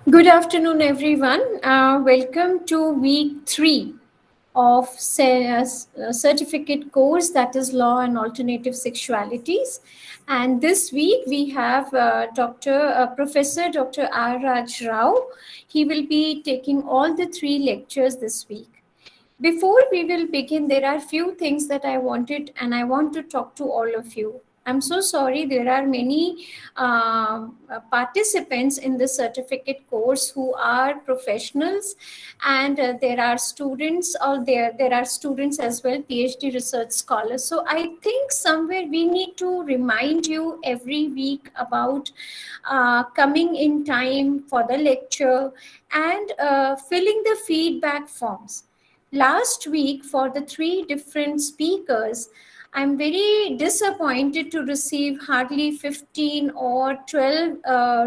Good afternoon, everyone. Welcome to week 3 of certificate course, that is Law and Alternative Sexualities. And this week we have Professor Dr. R. Raj Rao. He will be taking all the 3 lectures this week. Before we will begin, there are few things that I want to talk to all of you. I'm so sorry, there are many participants in the certificate course who are professionals, and there are students, or there are students as well, PhD research scholars. So I think somewhere we need to remind you every week about coming in time for the lecture and filling the feedback forms. Last week, for the 3 different speakers, I'm very disappointed to receive hardly 15 or 12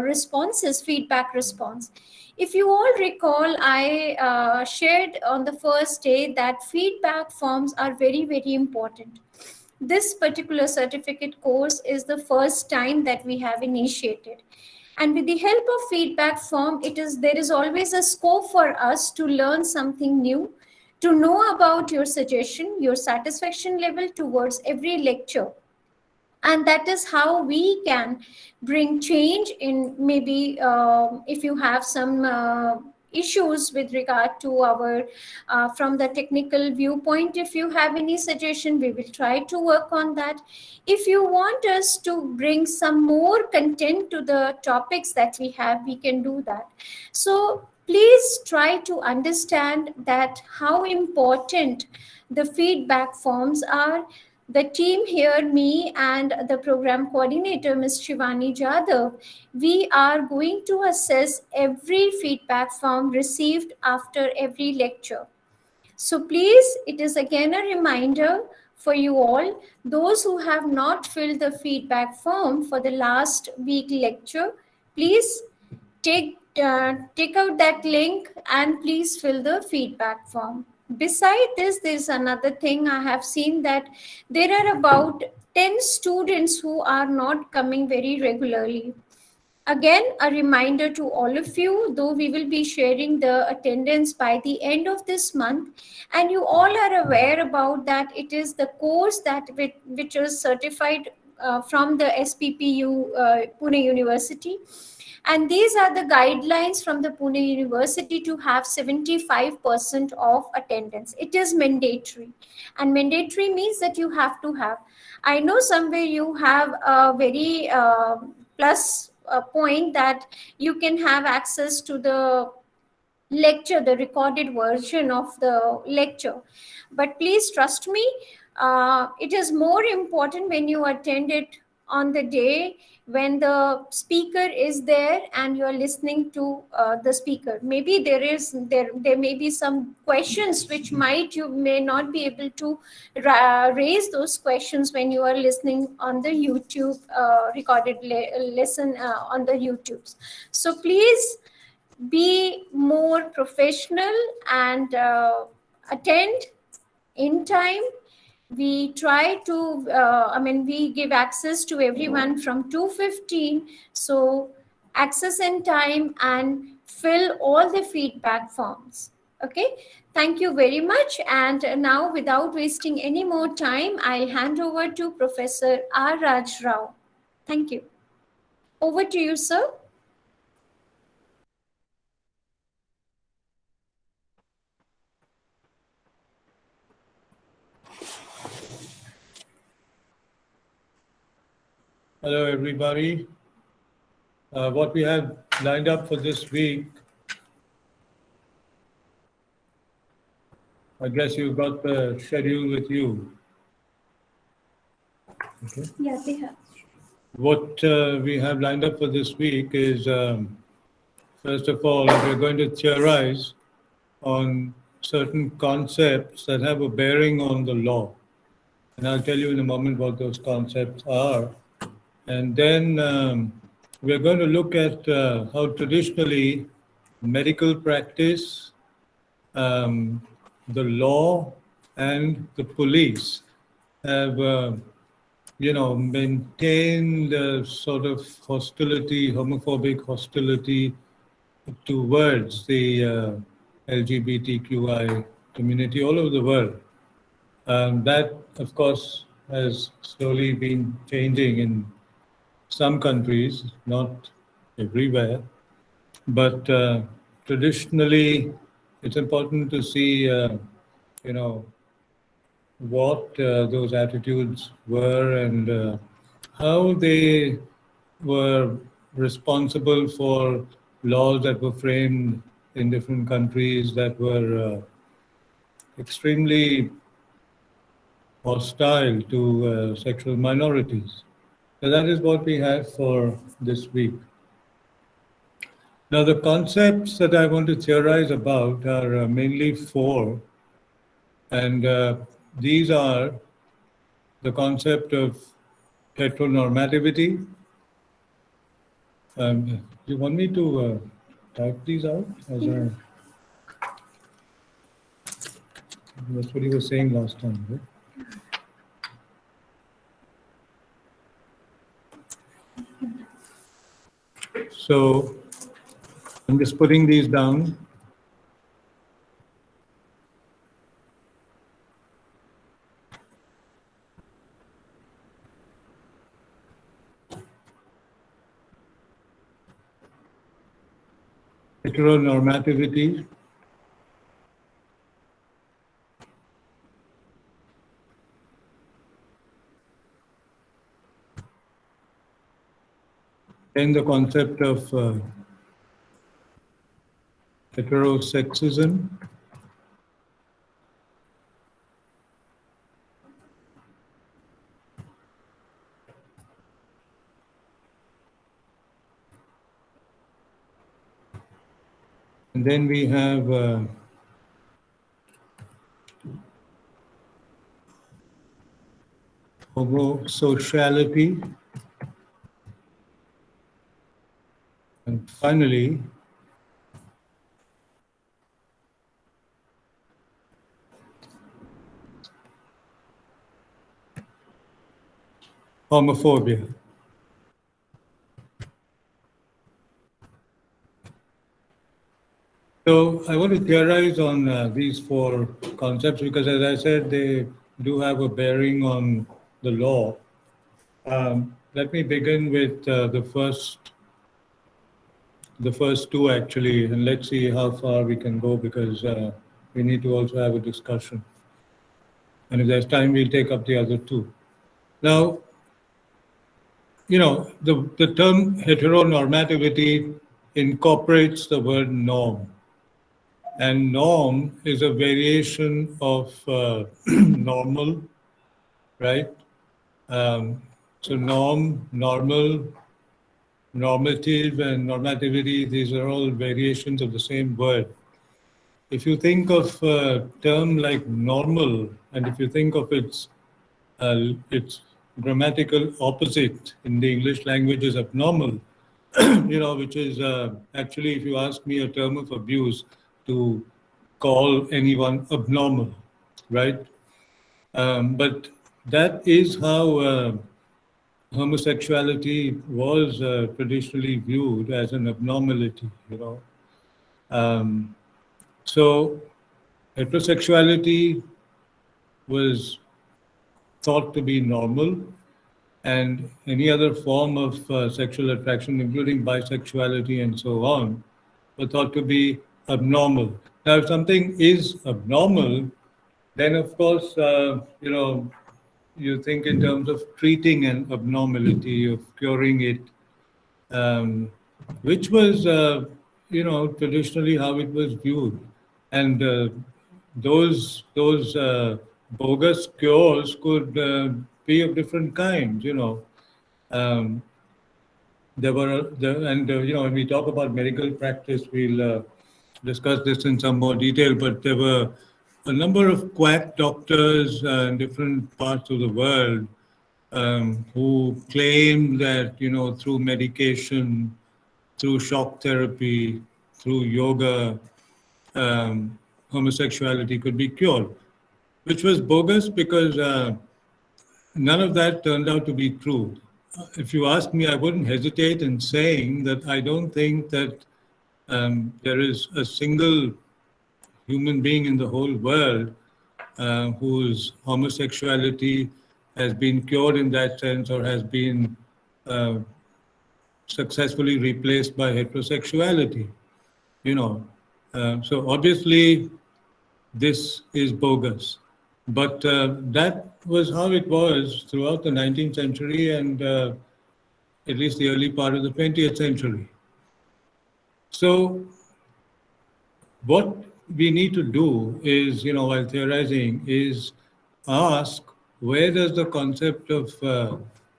responses, feedback response. If you all recall, I shared on the first day that feedback forms are very, very important. This particular certificate course is the first time that we have initiated. And with the help of feedback form, there is always a scope for us to learn something new, to know about your suggestion, your satisfaction level towards every lecture. And that is how we can bring change in, maybe if you have some issues with regard to our from the technical viewpoint. If you have any suggestion, we will try to work on that. If you want us to bring some more content to the topics that we have, we can do that. So please try to understand that how important the feedback forms are. The team here, me and the program coordinator, Ms. Shivani Jadhav, we are going to assess every feedback form received after every lecture. So please, it is again a reminder for you all, those who have not filled the feedback form for the last week lecture, please take out that link and please fill the feedback form. Beside this, there's another thing. I have seen that there are about 10 students who are not coming very regularly. Again, a reminder to all of you, though we will be sharing the attendance by the end of this month, and you all are aware about that it is the course that which is certified from the SPPU, Pune University. And these are the guidelines from the Pune University to have 75% of attendance. It is mandatory. And mandatory means that you have to have. I know somewhere you have a very plus point that you can have access to the lecture, the recorded version of the lecture. But please trust me, it is more important when you attend it on the day when the speaker is there and you are listening to the speaker. Maybe there may be some questions which you may not be able to raise those questions when you are listening on the YouTube recorded lesson on the YouTubes. So please be more professional and attend in time. We try to, we give access to everyone from 2:15. So access in time and fill all the feedback forms. Okay. Thank you very much. And now, without wasting any more time, I'll hand over to Professor R. Raj Rao. Thank you. Over to you, sir. Hello, everybody. What we have lined up for this week, I guess you've got the schedule with you. Okay. Yeah, they have. What we have lined up for this week is, first of all, we're going to theorize on certain concepts that have a bearing on the law. And I'll tell you in a moment what those concepts are. And then we're going to look at how traditionally medical practice the law and the police have, maintained a sort of hostility, homophobic hostility towards the LGBTQI community all over the world. That, of course, has slowly been changing in some countries, not everywhere. But traditionally, it's important to see, you know, what those attitudes were and how they were responsible for laws that were framed in different countries that were extremely hostile to sexual minorities. So that is what we have for this week. Now, the concepts that I want to theorize about are mainly four, and these are the concept of heteronormativity. Do you want me to type these out? That's what you were saying last time, right? So I'm just putting these down. Heteronormativity, then the concept of heterosexism, and then we have homosociality, and finally homophobia. So I want to theorize on these four concepts because, as I said, they do have a bearing on the law. Let me begin with the first two actually, and let's see how far we can go because we need to also have a discussion. And if there's time, we'll take up the other two. Now, the term heteronormativity incorporates the word norm. And norm is a variation of normal, right? So norm, normal, normative, and normativity, these are all variations of the same word. If you think of a term like normal, and if you think of its grammatical opposite in the English language is abnormal, which is actually, if you ask me, a term of abuse to call anyone abnormal, right? But that is how homosexuality was traditionally viewed as an abnormality, So heterosexuality was thought to be normal, and any other form of sexual attraction, including bisexuality and so on, were thought to be abnormal. Now, if something is abnormal, then of course, you think in terms of treating an abnormality, of curing it, which was, traditionally how it was viewed. And those bogus cures could be of different kinds, there were, when we talk about medical practice, we'll discuss this in some more detail, but there were a number of quack doctors in different parts of the world who claimed that, through medication, through shock therapy, through yoga, homosexuality could be cured, which was bogus because none of that turned out to be true. If you ask me, I wouldn't hesitate in saying that I don't think that there is a single human being in the whole world whose homosexuality has been cured in that sense or has been uh, successfully replaced by heterosexuality. You know, so obviously this is bogus. But that was how it was throughout the 19th century and at least the early part of the 20th century. So what we need to do is, while theorizing, is ask where does the concept of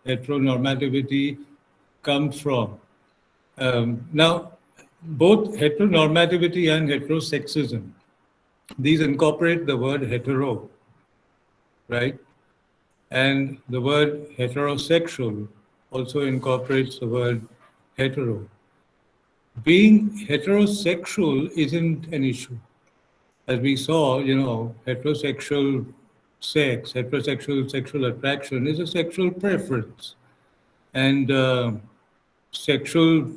heteronormativity come from? Now, both heteronormativity and heterosexism, these incorporate the word hetero, right? And the word heterosexual also incorporates the word hetero. Being heterosexual isn't an issue. As we saw, heterosexual sex, heterosexual sexual attraction is a sexual preference. And sexual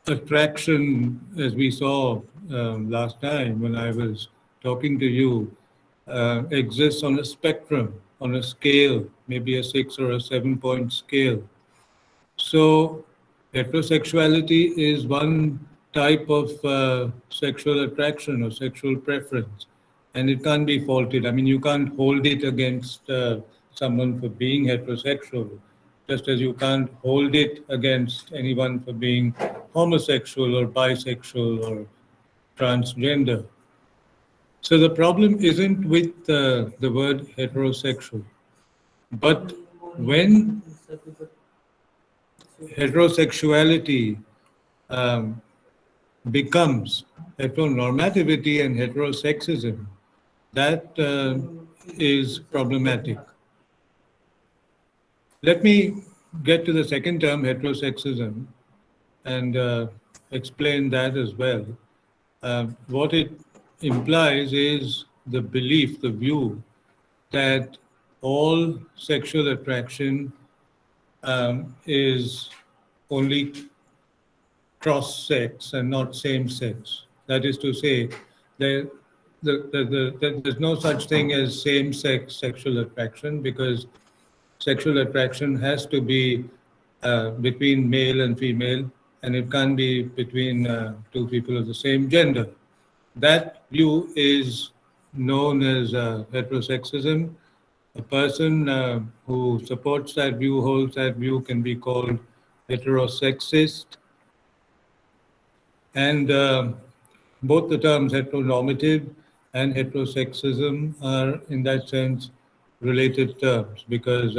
attraction, as we saw last time when I was talking to you, exists on a spectrum, on a scale, maybe a 6 or a 7-point scale. So, heterosexuality is one type of sexual attraction or sexual preference, and it can't be faulted. I mean, you can't hold it against someone for being heterosexual, just as you can't hold it against anyone for being homosexual or bisexual or transgender. So the problem isn't with the word heterosexual, but when heterosexuality um, becomes heteronormativity and heterosexism, that is problematic. Let me get to the second term, heterosexism, and explain that as well. What it implies is the belief, the view that all sexual attraction is only cross-sex and not same-sex. That is to say, there's no such thing as same-sex sexual attraction because sexual attraction has to be between male and female, and it can't be between two people of the same gender. That view is known as heterosexism. A person who supports that view, holds that view, can be called heterosexist. And both the terms heteronormative and heterosexism are, in that sense, related terms because,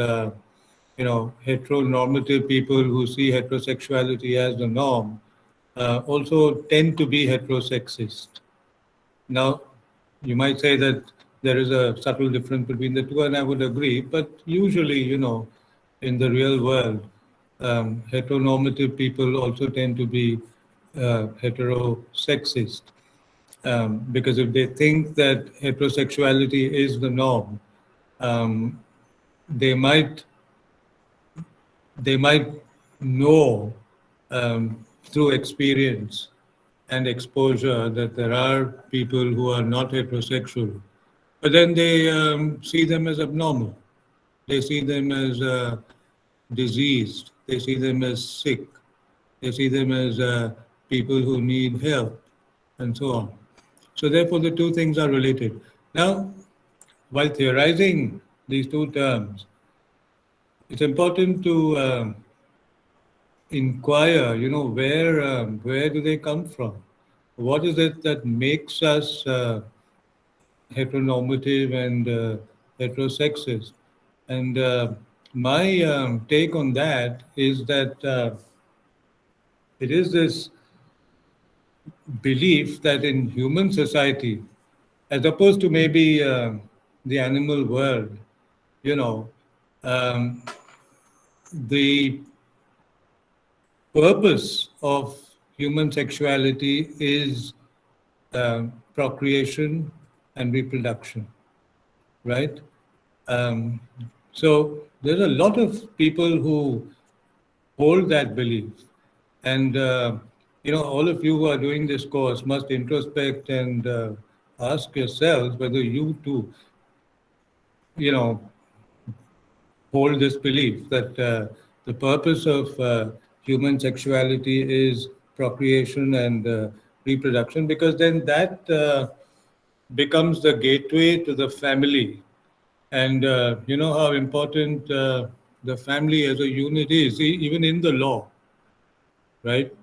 heteronormative people who see heterosexuality as the norm also tend to be heterosexist. Now, you might say that there is a subtle difference between the two, and I would agree, but usually, in the real world, heteronormative people also tend to be heterosexist. Because if they think that heterosexuality is the norm, um, they might know through experience and exposure that there are people who are not heterosexual, but then they see them as abnormal. They see them as diseased. They see them as sick. They see them as people who need help, and so on. So therefore, the two things are related. Now, while theorizing these two terms, it's important to inquire, where do they come from? What is it that makes us heteronormative and heterosexist? And my take on that is that it is this belief that in human society, as opposed to maybe the animal world, you know, um, the purpose of human sexuality is procreation and reproduction, right? Um, so there's a lot of people who hold that belief. And, all of you who are doing this course must introspect and ask yourselves whether you too, you know, hold this belief that the purpose of human sexuality is procreation and reproduction, because then that becomes the gateway to the family. And you know how important the family as a unit is, even in the law, right?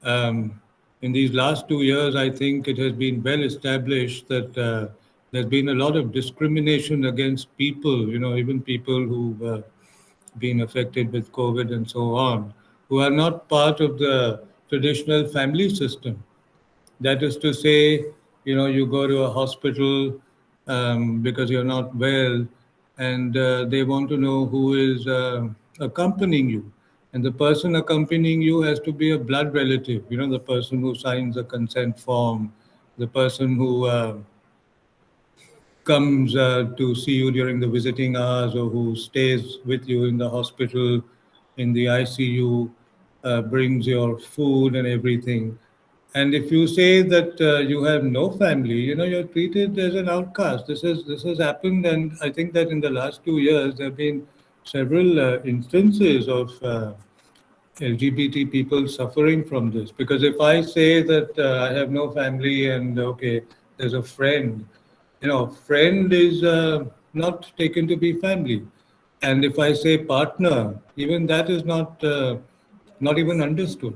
Um, in these last 2 years, I think it has been well established that there's been a lot of discrimination against people, even people who've been affected with COVID and so on, who are not part of the traditional family system. That is to say, you go to a hospital because you're not well, and they want to know who is accompanying you. And the person accompanying you has to be a blood relative, the person who signs a consent form, the person who comes to see you during the visiting hours, or who stays with you in the hospital, in the ICU, brings your food and everything. And if you say that you have no family, you're treated as an outcast. This has happened, and I think that in the last 2 years there have been several instances of LGBT people suffering from this. Because if I say that I have no family and okay, there's a friend, friend is not taken to be family. And if I say partner, even that is not even understood,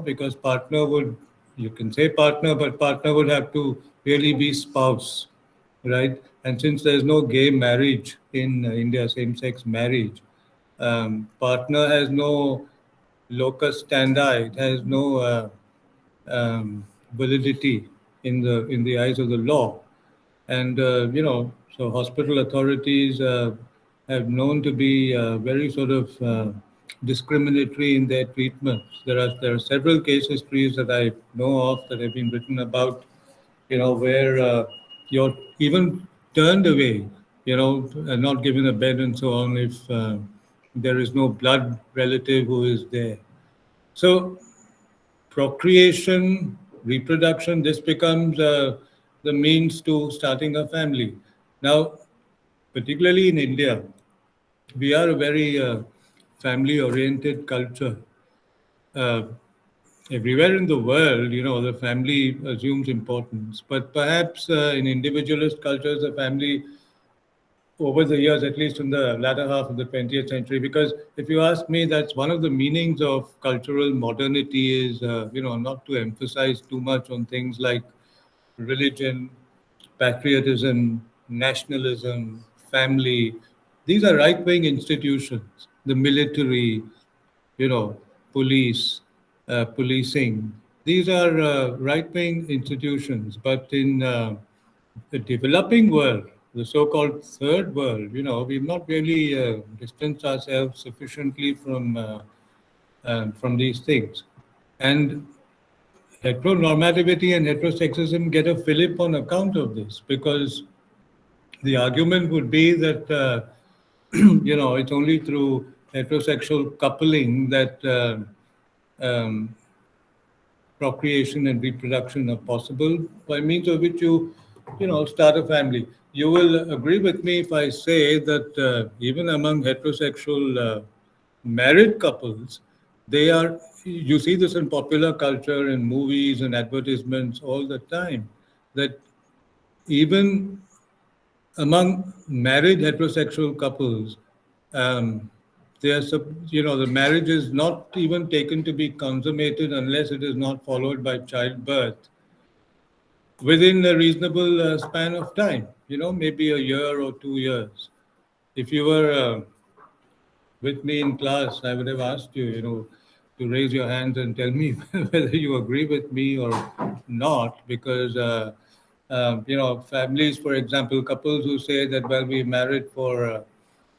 because partner would, you can say partner, but partner would have to really be spouse, right? And since there's no gay marriage in India, same-sex marriage, partner has no locus standi, it has no validity in the eyes of the law. And so hospital authorities have known to be very sort of discriminatory in their treatments. There are several case histories that I know of that have been written about, where you're even turned away, and not given a bed and so on if there is no blood relative who is there. So procreation, reproduction, this becomes the means to starting a family. Now, particularly in India, we are a very family oriented culture. Uh, Everywhere in the world, the family assumes importance, but perhaps in individualist cultures, the family over the years, at least in the latter half of the 20th century. Because if you ask me, that's one of the meanings of cultural modernity is, not to emphasize too much on things like religion, patriotism, nationalism, family. These are right-wing institutions. The military, you know, police, policing. These are right-wing institutions, but in the developing world, the so-called third world, we've not really distanced ourselves sufficiently from these things. And heteronormativity and heterosexism get a fillip on account of this, because the argument would be that it's only through heterosexual coupling that um, procreation and reproduction are possible, by means of which you start a family. You will agree with me if I say that even among heterosexual married couples, they are, you see this in popular culture, in movies and advertisements all the time, that even among married heterosexual couples, um, the marriage is not even taken to be consummated unless it is not followed by childbirth within a reasonable span of time. Maybe a year or 2 years. If you were with me in class, I would have asked you, to raise your hands and tell me whether you agree with me or not, because families, for example, couples who say that, well, we married for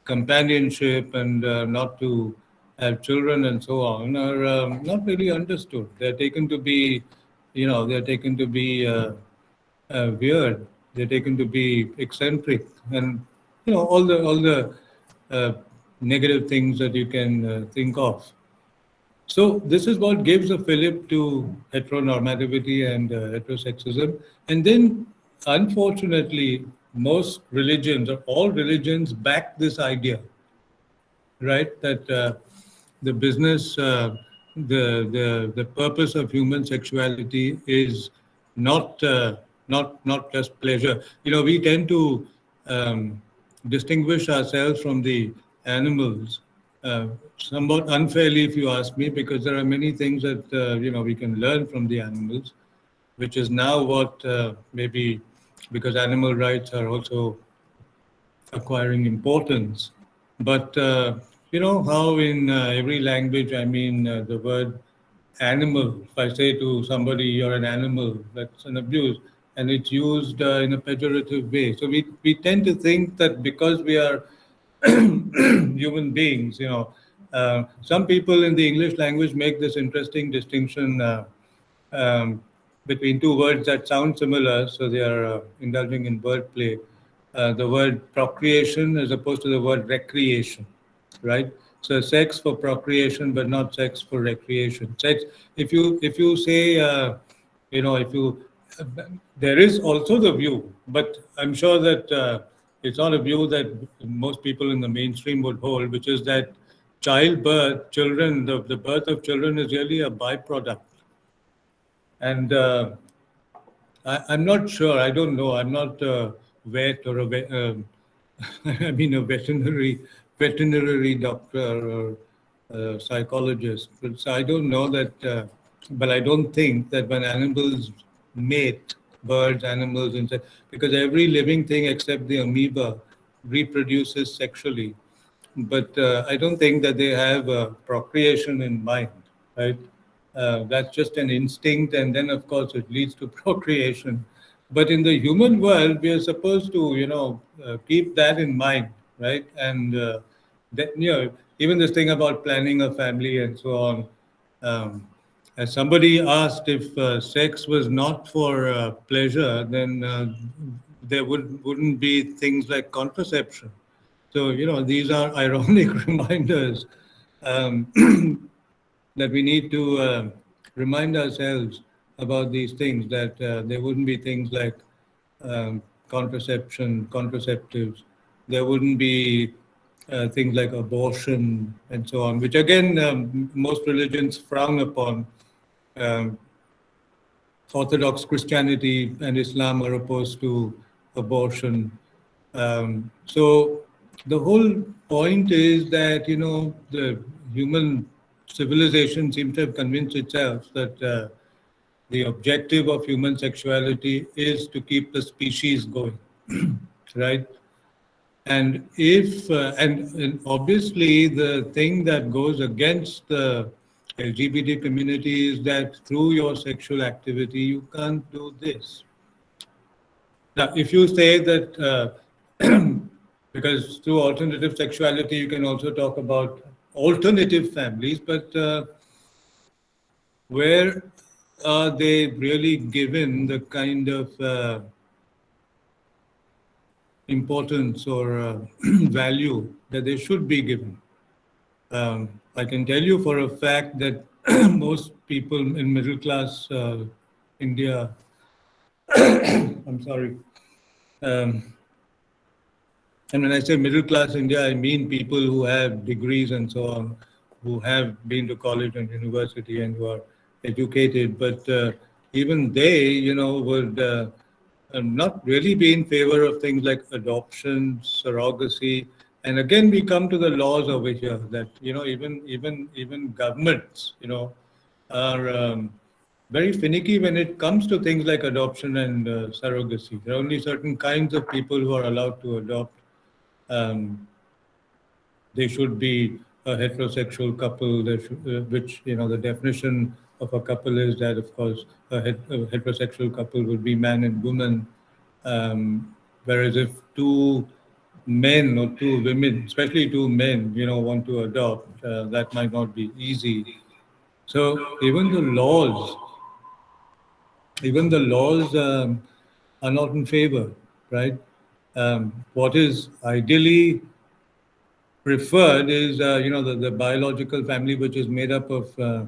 companionship and not to have children and so on, are not really understood. They're taken to be weird. they're taken to be eccentric, and all the uh, negative things that you can think of. So this is what gives a fillip to heteronormativity and heterosexism. And then, unfortunately, most religions or all religions back this idea, right? That the business, the purpose of human sexuality is not not just pleasure. We tend to distinguish ourselves from the animals, somewhat unfairly, if you ask me, because there are many things that we can learn from the animals, which is now what maybe because animal rights are also acquiring importance. But you know how in every language, I mean, the word animal, if I say to somebody, you're an animal, that's an abuse, and it's used in a pejorative way. So we tend to think that because we are human beings, some people in the English language make this interesting distinction um, between two words that sound similar, so they are indulging in wordplay. The word procreation as opposed to the word recreation, right? So sex for procreation, but not sex for recreation. Sex, if you say, if you, there is also the view, but I'm sure that it's not a view that most people in the mainstream would hold, which is that childbirth, children, the birth of children is really a byproduct. And I'm not sure. I don't know. I'm not a vet or I mean a veterinary doctor or psychologist. So I don't know that. But I don't think that when animals mate, birds, animals, insects, because every living thing except the amoeba reproduces sexually, but I don't think that they have procreation in mind, right? That's just an instinct, and then of course it leads to procreation. But in the human world, we are supposed to, keep that in mind, right? And that, even this thing about planning a family and so on. Um, as somebody asked, if sex was not for pleasure, then there wouldn't be things like contraception. So, these are ironic reminders um, that we need to remind ourselves about these things, that there wouldn't be things like contraception, contraceptives. There wouldn't be things like abortion and so on, which again, most religions frown upon. Um, Orthodox Christianity and Islam are opposed to abortion. So the whole point is that the human civilization seems to have convinced itself that the objective of human sexuality is to keep the species going, right? And if and obviously the thing that goes against the LGBT community is that through your sexual activity you can't do this. Now, if you say that, because through alternative sexuality, you can also talk about alternative families, but where are they really given the kind of importance or value that they should be given? I can tell you for a fact that most people in middle class India, I'm sorry, um, and when I say middle class India, I mean people who have degrees and so on, who have been to college and university and who are educated. But even they, would not really be in favor of things like adoption, surrogacy. And again, we come to the laws over here that even governments, are very finicky when it comes to things like adoption and surrogacy. There are only certain kinds of people who are allowed to adopt. um, they should be a heterosexual couple, which, the definition of a couple is that, of course, a heterosexual couple would be man and woman. Whereas if two men or two women, especially two men, want to adopt, that might not be easy. So even the laws are not in favor. right? What is ideally preferred is, the biological family, which is made up of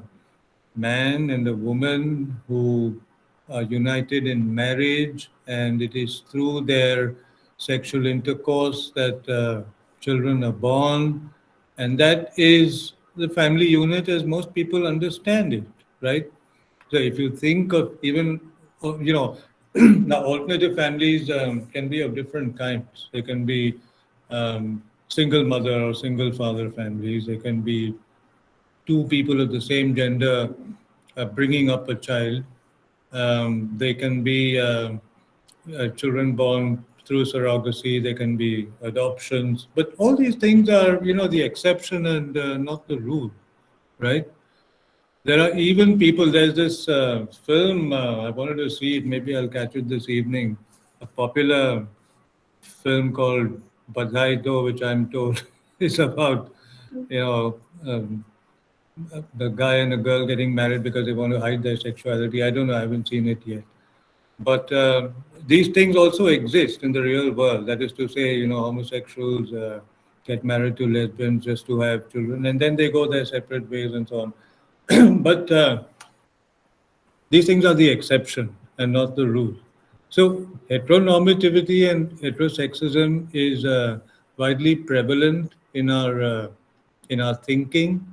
man and a woman who are united in marriage, and it is through their sexual intercourse that children are born, and that is the family unit as most people understand it, right? So if you think of even, now alternative families can be of different kinds. They can be single mother or single father families. They can be two people of the same gender bringing up a child. They can be children born through surrogacy. They can be adoptions. But all these things are, the exception and not the rule, right? There are even people, there's this film, I wanted to see it, maybe I'll catch it this evening, a popular film called Badhai Do, which I'm told is about, you know, um, the guy and the girl getting married because they want to hide their sexuality. I don't know, I haven't seen it yet. But these things also exist in the real world. That is to say, homosexuals get married to lesbians just to have children, and then they go their separate ways and so on. But these things are the exception and not the rule. So heteronormativity and heterosexism is widely prevalent in our thinking.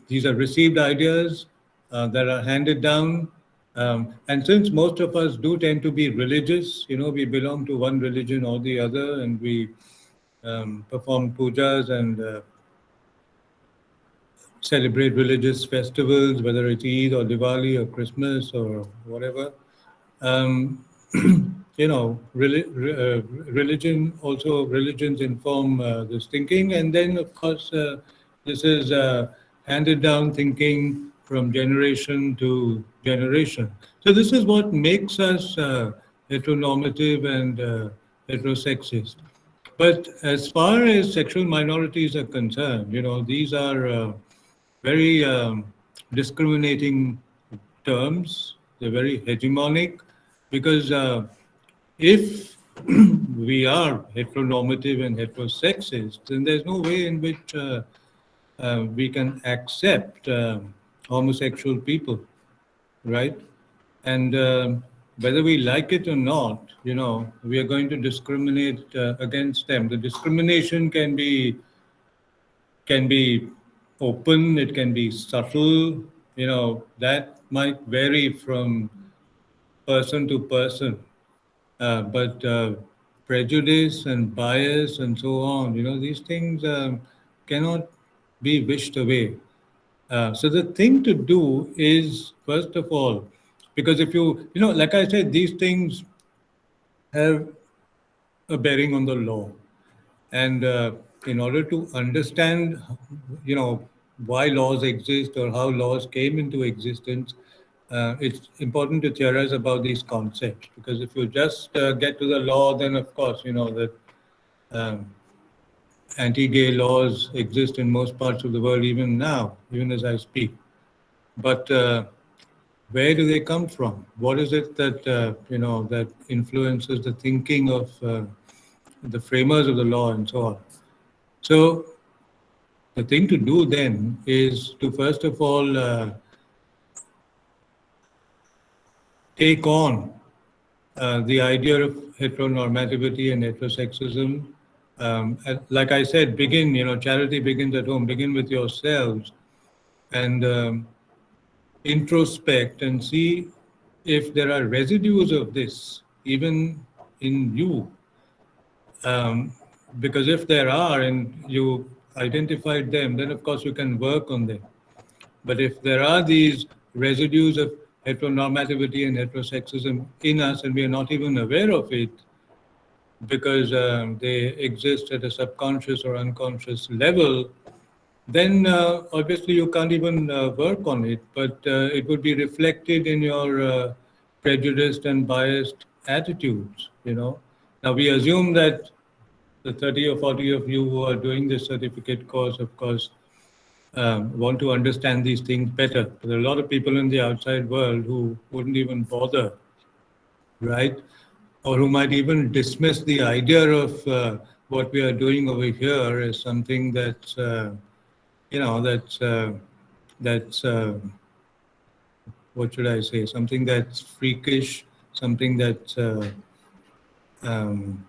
These are received ideas that are handed down. And since most of us do tend to be religious, we belong to one religion or the other, and we perform pujas and celebrate religious festivals, whether it's Eid or Diwali or Christmas or whatever. Um, religions inform this thinking, and then of course this is handed down thinking from generation to generation. So this is what makes us heteronormative and heterosexist. But as far as sexual minorities are concerned, these are very discriminating terms. They're very hegemonic because if we are heteronormative and heterosexist, then there's no way in which we can accept homosexual people, right? And whether we like it or not, we are going to discriminate against them. The discrimination can be open, it can be subtle, that might vary from person to person. But prejudice and bias and so on, these things cannot be wished away. So the thing to do is, first of all, because if like I said, these things have a bearing on the law. And in order to understand, why laws exist or how laws came into existence, it's important to theorize about these concepts. Because if you just get to the law, then of course, that um, anti-gay laws exist in most parts of the world, even now, even as I speak. But where do they come from? What is it that that influences the thinking of the framers of the law and so on? So the thing to do then is to first of all take on the idea of heteronormativity and heterosexism. Like I said, begin, charity begins at home, begin with yourselves and introspect and see if there are residues of this even in you. Because if there are and you identified them, then of course you can work on them. But if there are these residues of heteronormativity and heterosexism in us and we are not even aware of it because they exist at a subconscious or unconscious level, then obviously you can't even work on it, but it would be reflected in your prejudiced and biased attitudes, Now we assume that the 30 or 40 of you who are doing this certificate course, of course, want to understand these things better. But there are a lot of people in the outside world who wouldn't even bother, right? or who might even dismiss the idea of what we are doing over here as something that's, that's what should I say? Something that's freakish, something that's um,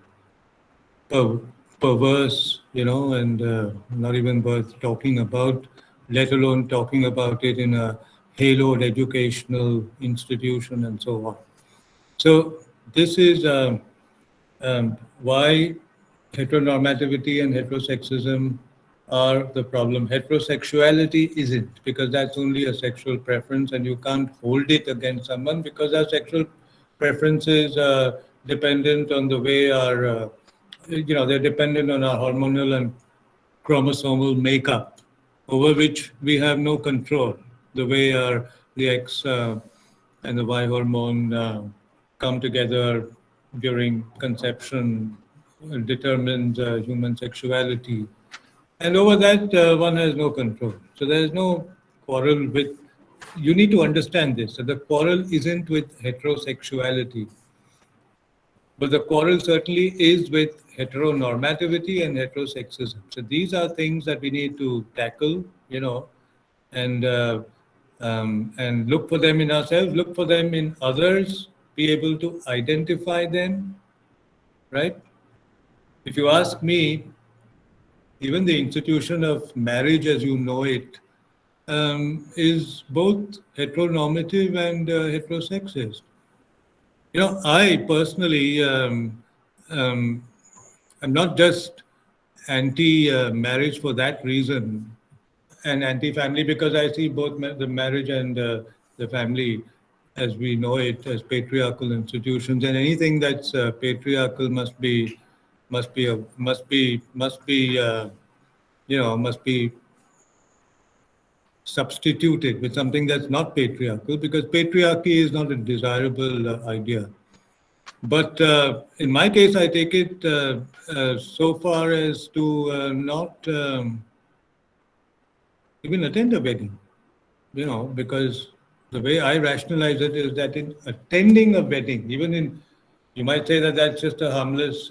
per- perverse, and not even worth talking about, let alone talking about it in a haloed educational institution and so on. So this is why heteronormativity and heterosexism are the problem. Heterosexuality isn't, because that's only a sexual preference and you can't hold it against someone because our sexual preferences are dependent on the way they're dependent on our hormonal and chromosomal makeup over which we have no control. The way the X and the Y hormone come together during conception determines human sexuality. And over that, one has no control. So there is no quarrel with, you need to understand this. So the quarrel isn't with heterosexuality, but the quarrel certainly is with heteronormativity and heterosexism. So these are things that we need to tackle, and and look for them in ourselves, look for them in others, be able to identify them, right? If you ask me, even the institution of marriage as you know it is both heteronormative and heterosexist. I personally um, I'm not just anti-marriage for that reason, and anti-family because I see both the marriage and the family as we know it as patriarchal institutions, and anything that's patriarchal must be substituted with something that's not patriarchal, because patriarchy is not a desirable idea. But in my case, I take it so far as to not even attend a wedding, because the way I rationalize it is that in attending a wedding, you might say that that's just a harmless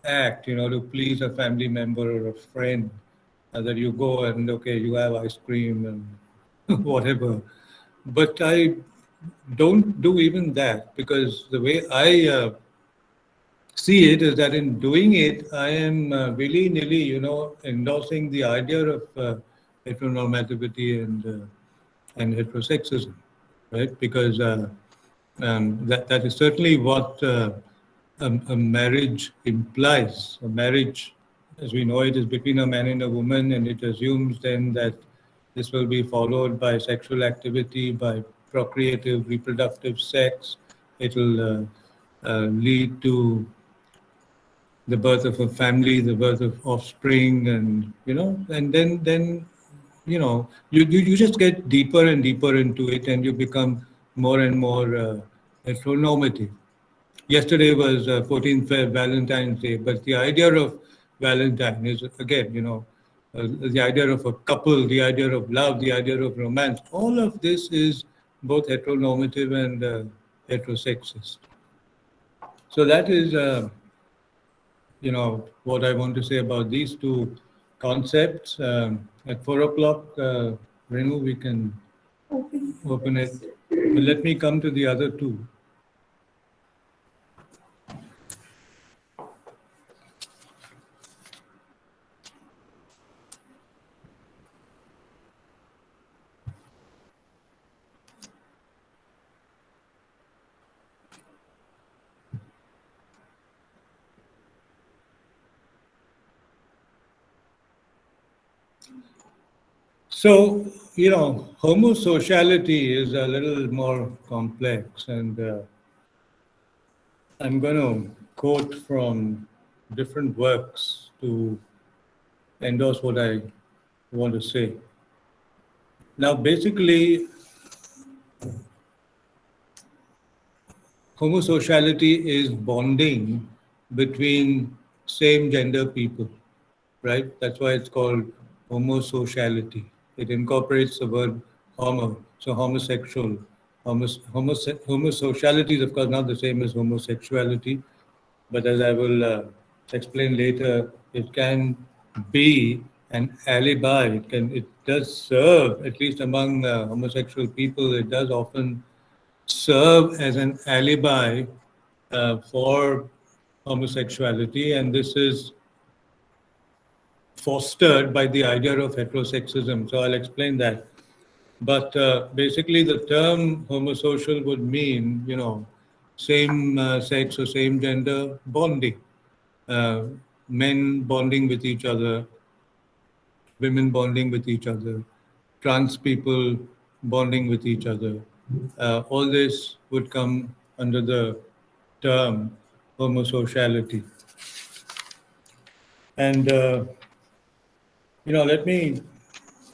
act, to please a family member or a friend, that you go and, okay, you have ice cream and whatever. But I don't do even that, because the way I see it is that in doing it, I am willy nilly, endorsing the idea of heteronormativity and heterosexism, right? Because that is certainly what a marriage implies. A marriage, as we know it, is between a man and a woman, and it assumes then that this will be followed by sexual activity, by procreative, reproductive sex. It will lead to the birth of a family, the birth of offspring, and and then you just get deeper and deeper into it, and you become more and more heteronormative. Yesterday was 14th Feb, Valentine's Day, but the idea of Valentine is again, the idea of a couple, the idea of love, the idea of romance. All of this is both heteronormative and heterosexist. So that is. What I want to say about these two concepts. At 4 o'clock, Renu, we can open it. But let me come to the other two. So, homosociality is a little more complex, and I'm going to quote from different works to endorse what I want to say. Now, basically, homosociality is bonding between same gender people, right? That's why it's called homosociality. It incorporates the word homo, so homosexual, Homosociality is, of course, not the same as homosexuality, but as I will explain later, it can be an alibi. It does serve, at least among homosexual people, it does often serve as an alibi for homosexuality, and this is fostered by the idea of heterosexism. So I'll explain that. But basically, the term homosocial would mean, same sex or same gender bonding, uh, men bonding with each other, women bonding with each other, trans people bonding with each other. All this would come under the term homosociality. And, let me,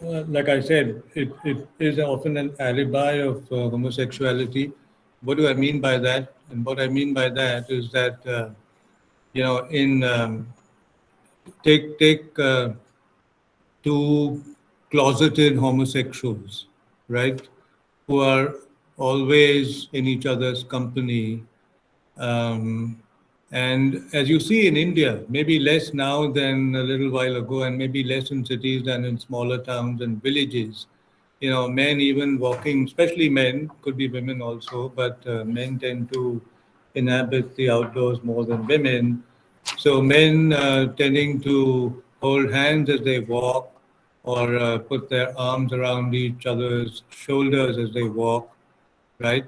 like I said, it is often an alibi of homosexuality. What do I mean by that? And what I mean by that is that, in take two closeted homosexuals, right, who are always in each other's company. Um, and as you see in India, maybe less now than a little while ago, and maybe less in cities than in smaller towns and villages. Men even walking, especially men, could be women also, but men tend to inhabit the outdoors more than women. So men tending to hold hands as they walk or put their arms around each other's shoulders as they walk, right?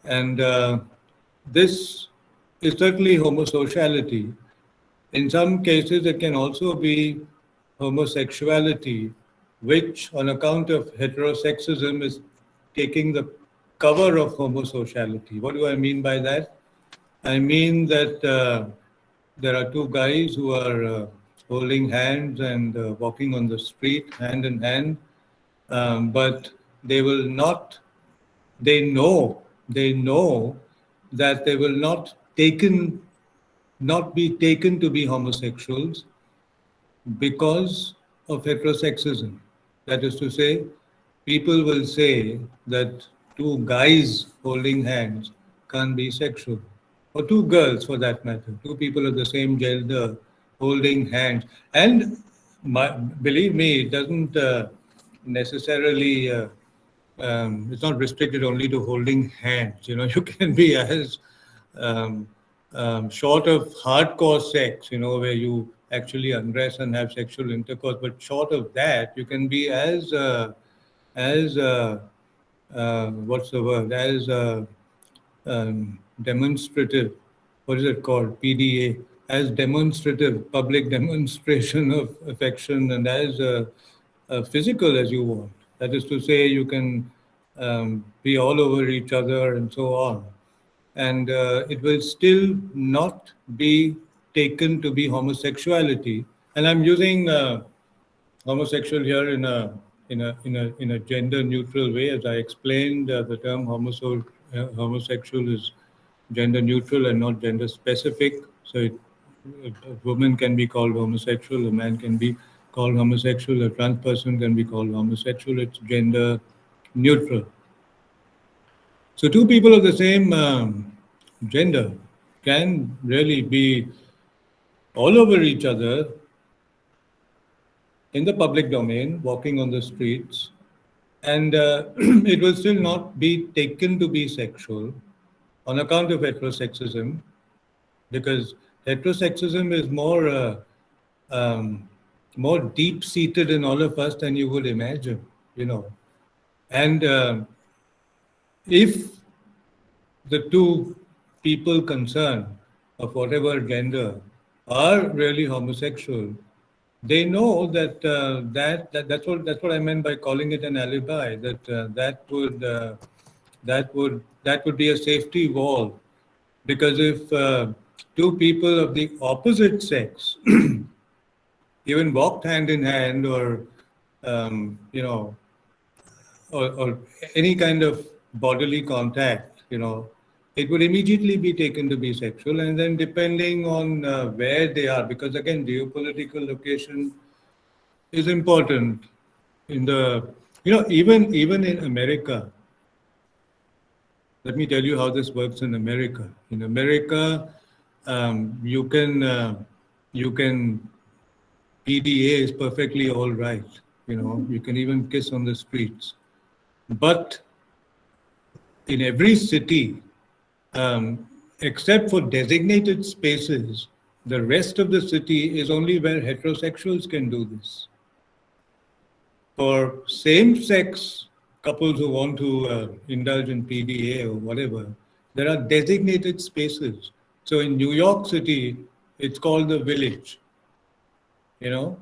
And this is certainly homosociality. In some cases, it can also be homosexuality, which, on account of heterosexism, is taking the cover of homosociality. What do I mean by that? I mean that there are two guys who are holding hands and walking on the street hand in hand, but they will not, they know that they will not be taken to be homosexuals because of heterosexism. That is to say, people will say that two guys holding hands can't be sexual, or two girls for that matter, two people of the same gender holding hands. And believe me, it doesn't necessarily. It's not restricted only to holding hands. You can be as um, short of hardcore sex, where you actually undress and have sexual intercourse. But short of that, you can be as what's the word? As demonstrative. What is it called? PDA. As demonstrative, public demonstration of affection, and as physical as you want. That is to say, you can be all over each other and so on. And it will still not be taken to be homosexuality. And I'm using homosexual here in a gender neutral way. As I explained, the term homosexual is gender neutral and not gender specific. So a woman can be called homosexual, a man can be called homosexual, a trans person can be called homosexual. It's gender neutral. So two people of the same gender can really be all over each other in the public domain, walking on the streets, and it will still not be taken to be sexual on account of heterosexism, because heterosexism is um, more deep-seated in all of us than you would imagine, And if the two people concerned of whatever gender are really homosexual, they know that that's what I meant by calling it an alibi. That would be a safety wall, because if two people of the opposite sex even walked hand in hand, or you know, or any kind of bodily contact, it would immediately be taken to be sexual. And then depending on where they are, because again, geopolitical location is important in the, even in America, Let me tell you how this works in America. In America, you can PDA is perfectly all right. You can even kiss on the streets. But in every city, um, except for designated spaces, the rest of the city is only where heterosexuals can do this. For same-sex couples who want to indulge in PDA or whatever, there are designated spaces. So in New York City, it's called the Village, you know,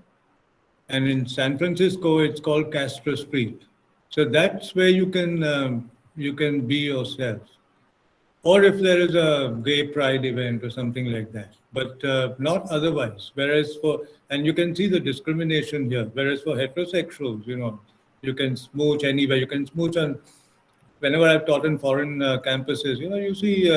and in San Francisco, it's called Castro Street. So that's where you can be yourself, or if there is a gay pride event or something like that, but not otherwise. Whereas and you can see the discrimination here. Whereas for heterosexuals, you can smooch anywhere. You can smooch on, whenever I've taught in foreign campuses, you see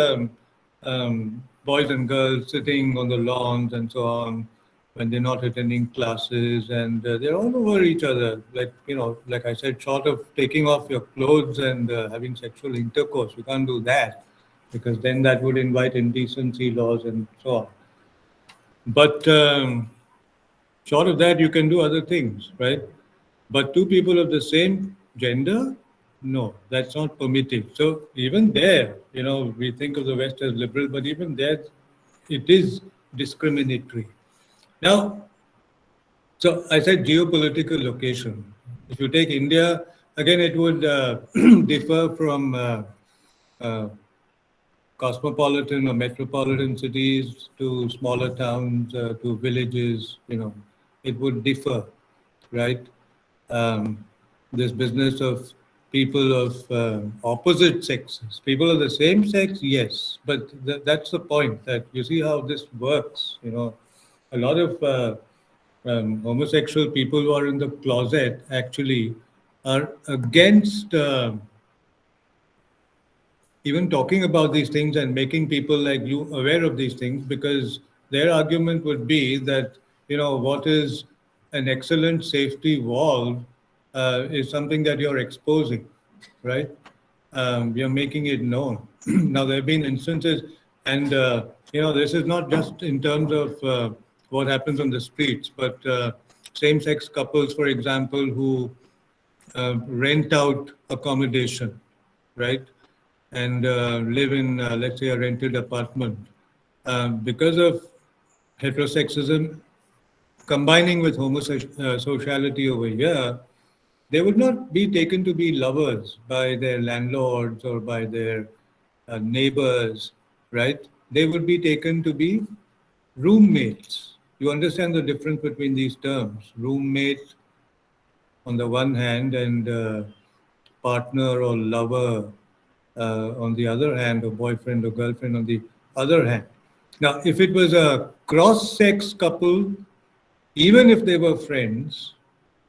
boys and girls sitting on the lawns and so on when they're not attending classes, and they're all over each other. Like I said, short of taking off your clothes and having sexual intercourse, you can't do that because then that would invite indecency laws and so on. But short of that, you can do other things, right? But two people of the same gender, no, that's not permitted. So even there, we think of the West as liberal, but even there, it is discriminatory. Now, so I said geopolitical location. If you take India, again, it would differ from uh, cosmopolitan or metropolitan cities to smaller towns to villages. It would differ, right? um, this business of people of opposite sexes, people of the same sex, yes, but that's the point. That you see how this works. A lot of homosexual people who are in the closet actually are against even talking about these things and making people like you aware of these things, because their argument would be that what is an excellent safety valve is something that you're exposing, right? You're making it known. Now there have been instances, and this is not just in terms of what happens on the streets, but same-sex couples, for example, who rent out accommodation, right? And live in, let's say, a rented apartment. Because of heterosexism combining with homosociality over here, they would not be taken to be lovers by their landlords or by their neighbors, right? They would be taken to be roommates. You understand the difference between these terms? Roommate on the one hand, and partner or lover on the other hand, or boyfriend or girlfriend on the other hand. Now, if it was a cross sex couple, even if they were friends,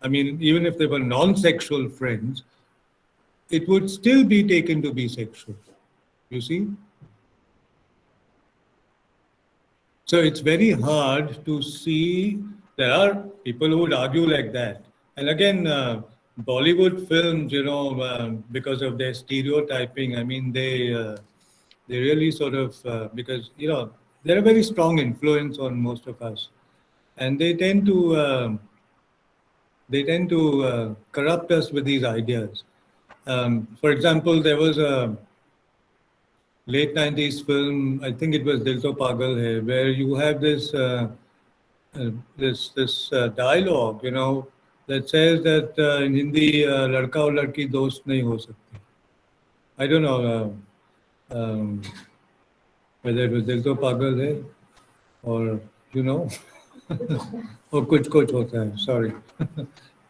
I mean, even if they were non sexual friends, it would still be taken to be sexual. You see? So it's very hard to see. There are people who would argue like that. And again, Bollywood films, because of their stereotyping, I mean, they really sort of, because, they're a very strong influence on most of us. And they tend to corrupt us with these ideas. For example, there was a late 90s film, I think it was Dil To Pagal Hai, where you have this dialogue, that says that in Hindi, ladka aur ladki dost nahi ho sakti. I don't know whether it was Dil To Pagal Hai or, or Kuch Kuch Hota Hai, sorry.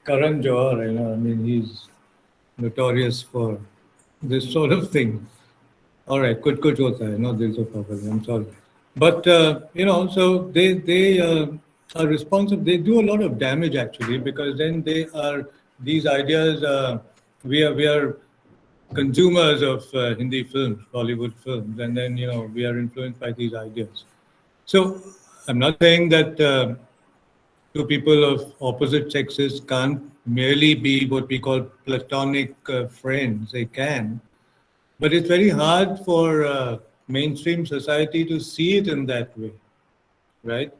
Karan Johar, I mean, he's notorious for this sort of thing. All right, kuch hota hai, not dil to pagal hai, I'm sorry. But, so they are responsible. They do a lot of damage actually, because then these ideas, we are consumers of Hindi films, Bollywood films, and then, we are influenced by these ideas. So I'm not saying that two people of opposite sexes can't merely be what we call platonic friends. They can. But it's very hard for mainstream society to see it in that way, right?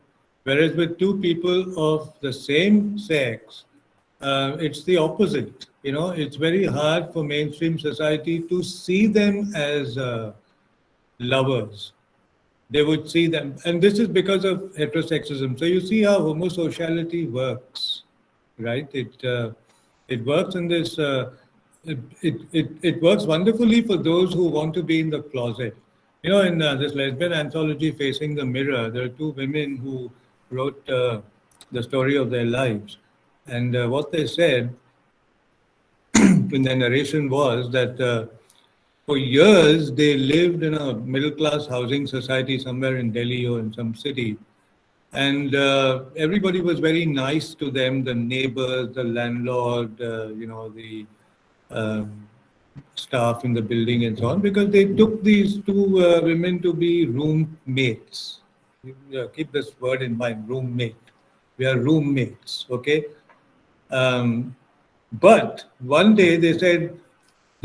Whereas with two people of the same sex, it's the opposite. You know, it's very hard for mainstream society to see them as lovers. They would see them, and this is because of heterosexism. So you see how homosociality works, right? It works in this. It works wonderfully for those who want to be in the closet. You know, in this lesbian anthology, Facing the Mirror, there are two women who wrote the story of their lives, and what they said in their narration was that. For years, they lived in a middle class housing society somewhere in Delhi or in some city. And everybody was very nice to them, the neighbors, the landlord, the um, staff in the building and so on, because they took these two women to be roommates. Keep this word in mind, roommate. We are roommates, okay? Um, but one day they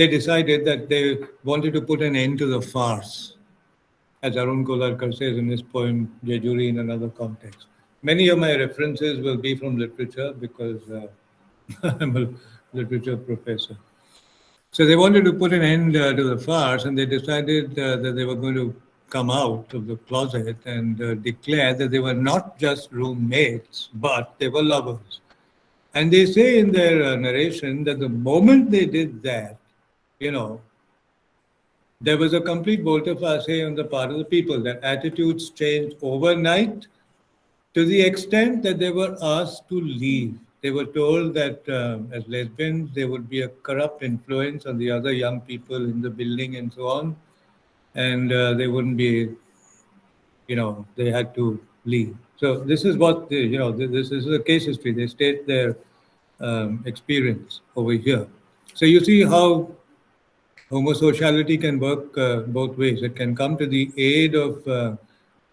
decided that they wanted to put an end to the farce, as Arun Kolarkar says in his poem Jejuri in another context. Many of my references will be from literature because I'm a literature professor. So they wanted to put an end to the farce, and they decided that they were going to come out of the closet and declare that they were not just roommates, but they were lovers. And they say in their narration that the moment they did that, you know, there was a complete volte-face on the part of the people. Their attitudes changed overnight to the extent that they were asked to leave. They were told that as lesbians, there would be a corrupt influence on the other young people in the building and so on. And they wouldn't be, they had to leave. So this is what, this is a case history. They state their experience over here. So you see how homosociality can work both ways. It can come to the aid of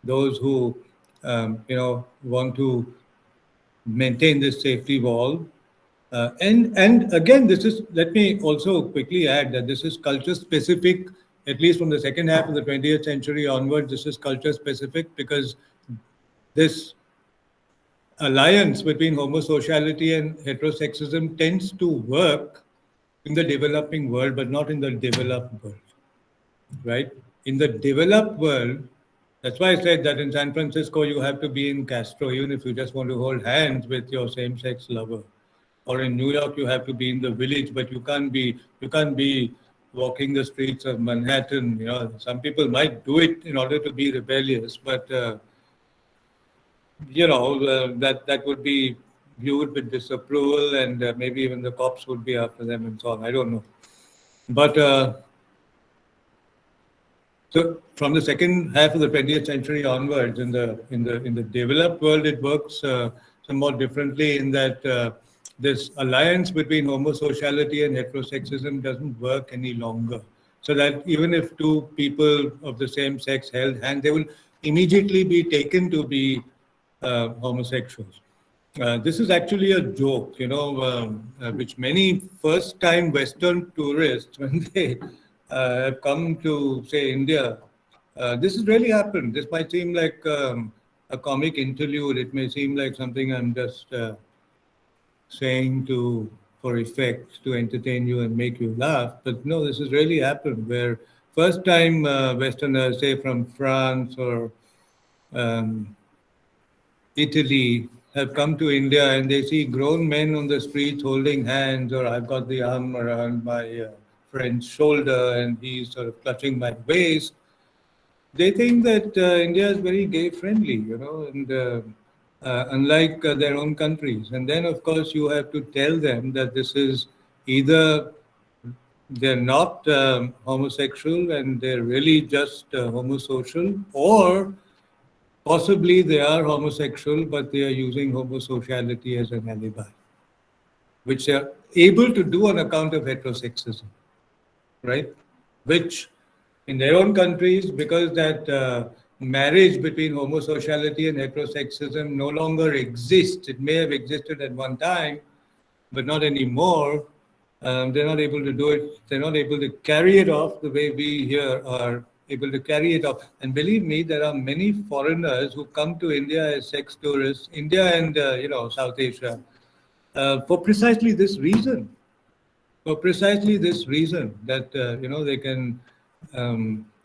those who, want to maintain this safety wall. And again, this is, let me also quickly add that this is culture specific, at least from the second half of the 20th century onwards. This is culture specific because this alliance between homosociality and heterosexism tends to work in the developing world, but not in the developed world, right? In the developed world, that's why I said that in San Francisco, you have to be in Castro, even if you just want to hold hands with your same-sex lover. Or in New York, you have to be in the village, but you can't be walking the streets of Manhattan. You know, some people might do it in order to be rebellious, but that would be viewed with disapproval, and maybe even the cops would be after them and so on. I don't know, but so from the second half of the 20th century onwards, in the developed world, it works somewhat differently in that this alliance between homosociality and heterosexism doesn't work any longer. So that even if two people of the same sex held hands, they will immediately be taken to be homosexuals. This is actually a joke, which many first-time Western tourists, when they have come to, say, India, this has really happened. This might seem like a comic interlude. It may seem like something I'm just saying for effect to entertain you and make you laugh. But no, this has really happened where first-time Westerners, say from France or um, Italy, have come to India and they see grown men on the streets holding hands, or I've got the arm around my friend's shoulder and he's sort of clutching my waist. They think that India is very gay friendly, and unlike their own countries. And then, of course, you have to tell them that this is either they're not homosexual and they're really just homosocial, or possibly they are homosexual, but they are using homosociality as an alibi, which they are able to do on account of heterosexism, right? Which in their own countries, because that marriage between homosociality and heterosexism no longer exists. It may have existed at one time, but not anymore. They're not able to do it. They're not able to carry it off the way we here are able to carry it off. And believe me, there are many foreigners who come to India as sex tourists, India and South Asia, for precisely this reason. For precisely this reason that they can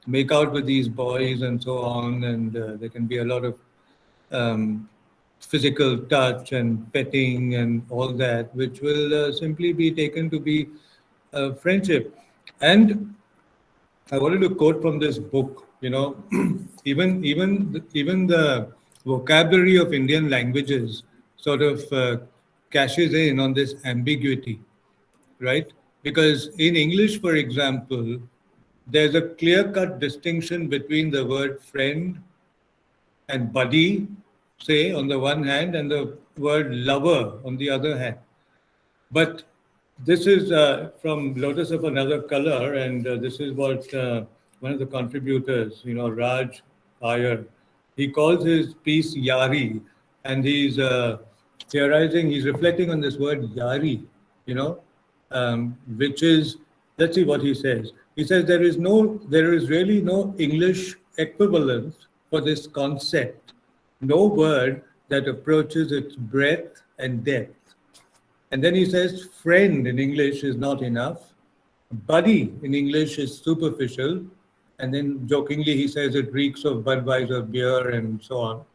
make out with these boys and so on, and there can be a lot of um, physical touch and petting and all that, which will simply be taken to be friendship. And I wanted to quote from this book. Even the vocabulary of Indian languages sort of cashes in on this ambiguity, right? Because in English, for example, there's a clear-cut distinction between the word friend and buddy, say, on the one hand, and the word lover on the other hand. But this is from Lotus of Another Color, and this is what one of the contributors, Raj Iyer, he calls his piece Yari, and he's theorizing, he's reflecting on this word Yari, you know, which is, let's see what he says. He says there is really no English equivalence for this concept, no word that approaches its breadth and depth. And then he says, friend in English is not enough. Buddy in English is superficial. And then jokingly, he says it reeks of Budweiser beer and so on.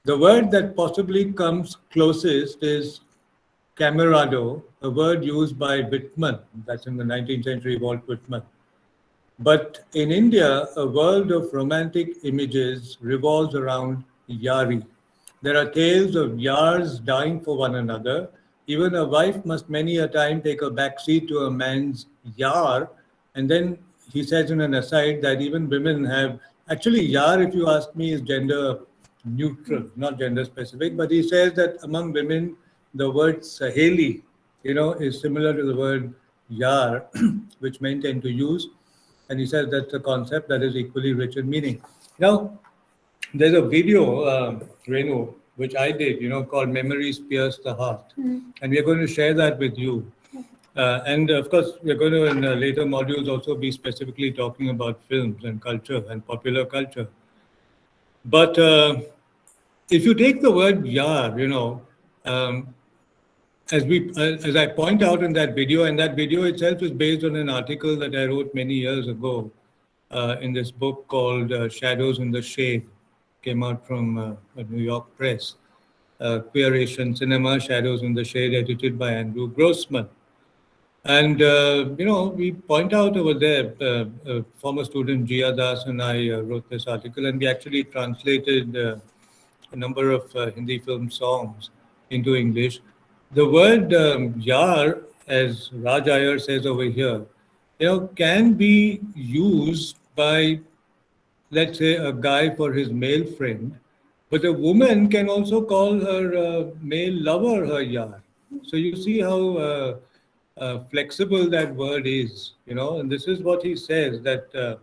The word that possibly comes closest is camerado, a word used by Whitman. That's in the 19th century, Walt Whitman. But in India, a world of romantic images revolves around yari. There are tales of yars dying for one another. Even a wife must many a time take a backseat to a man's yar. And then he says in an aside that even women have, actually, yar, if you ask me, is gender neutral, not gender specific. But he says that among women, the word saheli, is similar to the word yar, which men tend to use. And he says that's a concept that is equally rich in meaning. Now, there's a video, Renu, which I did, called Memories Pierce the Heart. And we're going to share that with you. And of course, we're going to, in later modules, also be specifically talking about films and culture and popular culture. But if you take the word yar, um, as I point out in that video, and that video itself is based on an article that I wrote many years ago in this book called Shadows in the Shade, came out from a New York press, Queer Asian Cinema, Shadows in the Shade, edited by Andrew Grossman. And, we point out over there, former student Jia Das and I wrote this article, and we actually translated a number of Hindi film songs into English. The word yar, as Raj Iyer says over here, can be used by, let's say, a guy for his male friend, but a woman can also call her male lover her yar. So you see how flexible that word is, and this is what he says that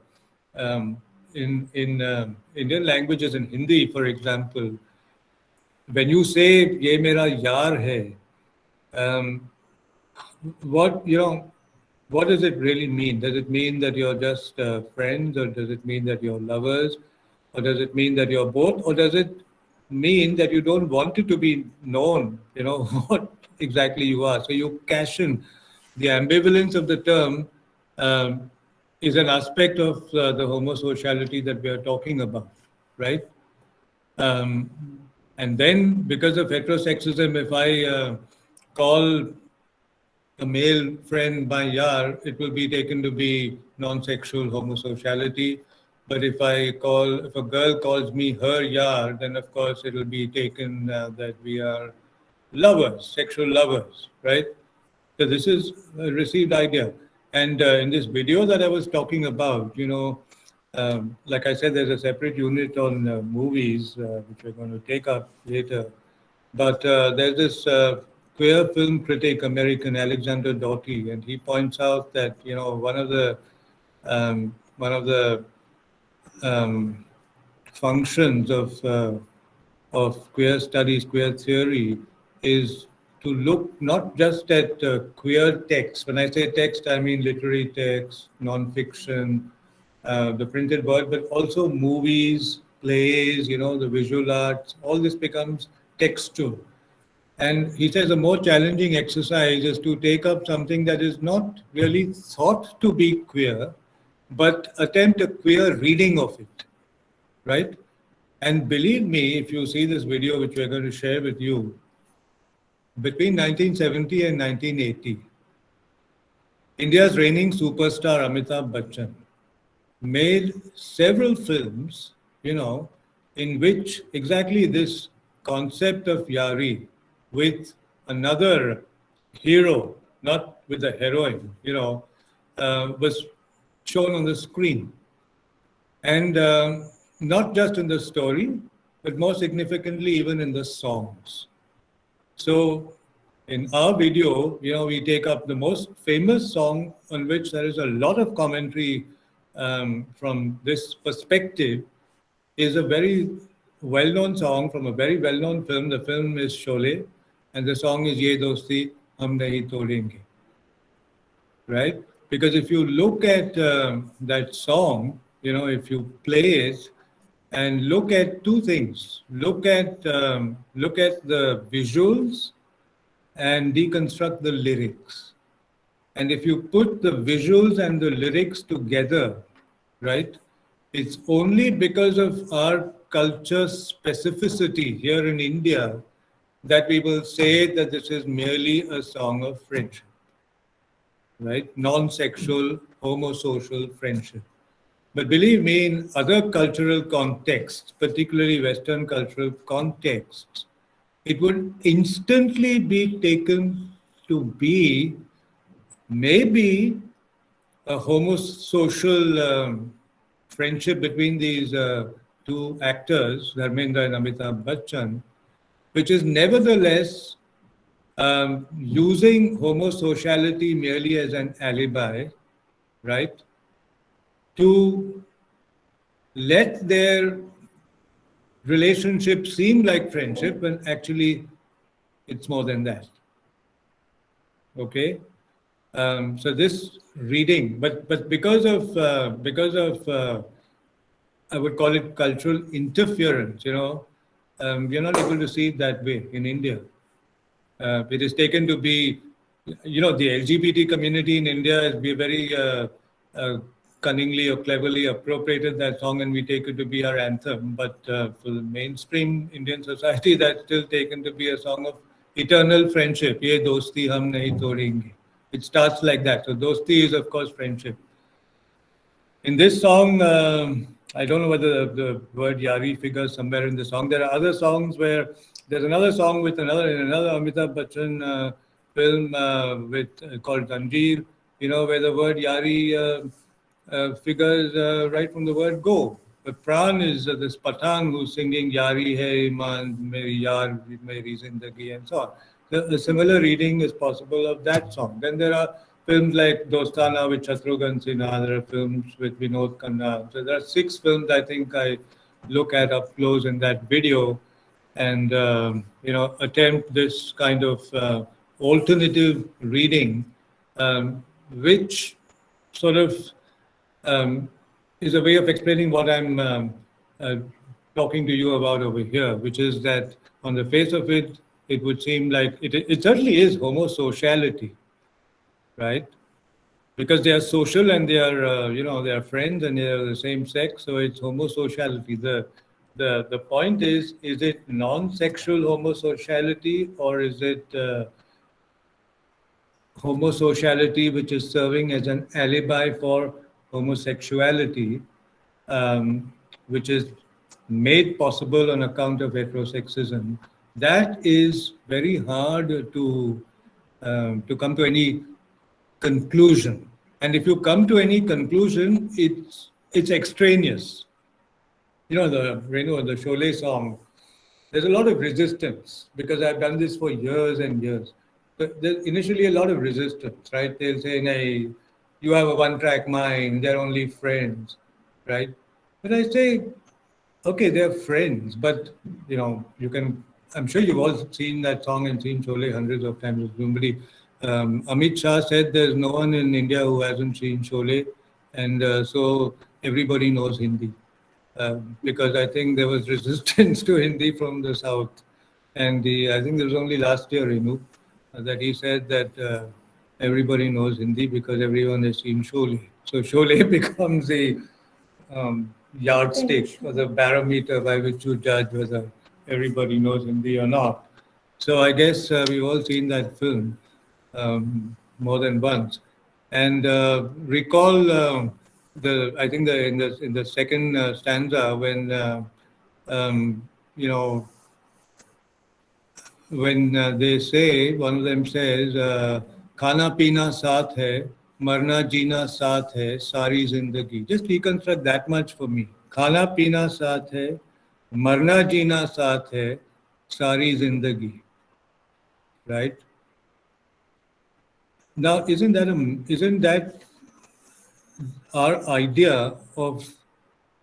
in Indian languages, in Hindi, for example, when you say "ye mera yaar hai," um, what does it really mean? Does it mean that you're just friends, or does it mean that you're lovers, or does it mean that you're both, or does it mean that you don't want it to be known, what exactly you are? So you cash in the ambivalence of the term. Is an aspect of the homosociality that we are talking about, right? Um, and then, because of heterosexism, if I call a male friend by yar, it will be taken to be non-sexual homosociality. But if a girl calls me her yar, then of course it will be taken that we are lovers, sexual lovers, right? So this is a received idea. And in this video that I was talking about, like I said, there's a separate unit on movies, which we're going to take up later. But there's this queer film critic, American Alexander Doughty, and he points out that one of the functions of queer studies, queer theory, is to look not just at queer text. When I say text, I mean literary text, non-fiction, the printed word, but also movies, plays, the visual arts, all this becomes textual. And he says a more challenging exercise is to take up something that is not really thought to be queer, but attempt a queer reading of it, right? And believe me, if you see this video, which we're going to share with you, between 1970 and 1980, India's reigning superstar Amitabh Bachchan made several films, in which exactly this concept of Yari with another hero, not with the heroine, was shown on the screen. And not just in the story, but more significantly, even in the songs. So in our video, we take up the most famous song on which there is a lot of commentary from this perspective, is a very well-known song from a very well-known film. The film is Sholay, and the song is Ye Dosti Hum Nahi Todenge. Right? Because if you look at that song, if you play it and look at two things, look at the visuals and deconstruct the lyrics. And if you put the visuals and the lyrics together, right, it's only because of our culture specificity here in India that we will say that this is merely a song of friendship, right? Non-sexual, homosocial friendship. But believe me, in other cultural contexts, particularly Western cultural contexts, it would instantly be taken to be maybe a homosocial friendship between these two actors, Dharmendra and Amitabh Bachchan, which is nevertheless using homosociality merely as an alibi, right, to let their relationship seem like friendship when actually it's more than that. Okay, so this reading, but because of I would call it cultural interference. We're not able to see it that way in India. It is taken to be, the LGBT community in India has been very cunningly or cleverly appropriated that song, and we take it to be our anthem. But for the mainstream Indian society, that's still taken to be a song of eternal friendship. Ye dosti hum nahi todenge. It starts like that. So dosti is, of course, friendship. In this song, I don't know whether the word Yari figures somewhere in the song. There are other songs where there's another song with another Amitabh Bachchan film called Zanjeer, where the word Yari figures right from the word go. But Pran is this Pathan who's singing Yari hai iman, meri yaar, meri zindagi, and so on. A similar reading is possible of that song. Then there are films like Dostana with Shatrughan Sinha, there are films with Vinod Khanna. So there are 6 films I think I look at up close in that video and, attempt this kind of alternative reading, which sort of is a way of explaining what I'm talking to you about over here, which is that on the face of it, it would seem like it certainly is homosociality, right? Because they are social and they are, they are friends and they are the same sex, so it's homosociality. The point is it non-sexual homosociality or is it homosociality which is serving as an alibi for homosexuality, which is made possible on account of heterosexism? That is very hard to come to any conclusion. And if you come to any conclusion, it's extraneous. The Sholay song, there's a lot of resistance because I've done this for years and years. But there's initially a lot of resistance, right? They'll say, "Nay, you have a one-track mind, they're only friends," right? But I say, okay, they're friends, but you can I'm sure you've all seen that song and seen Sholay hundreds of times. Presumably, Amit Shah said there's no one in India who hasn't seen Sholay, and so everybody knows Hindi. Because I think there was resistance to Hindi from the south, and I think it was only last year, that he said that everybody knows Hindi because everyone has seen Sholay. So Sholay becomes a yardstick or the barometer by which you judge whether everybody knows Hindi or not. So I guess we've all seen that film more than once, and recall the I think the in the second stanza when you know when they say, one of them says, "Khana pina saath hai, marna jeena saath hai, sari zindagi." Just reconstruct that much for me. Khana pina saath hai, marna jeena saath hai, sari zindagi. Right now, isn't that our idea of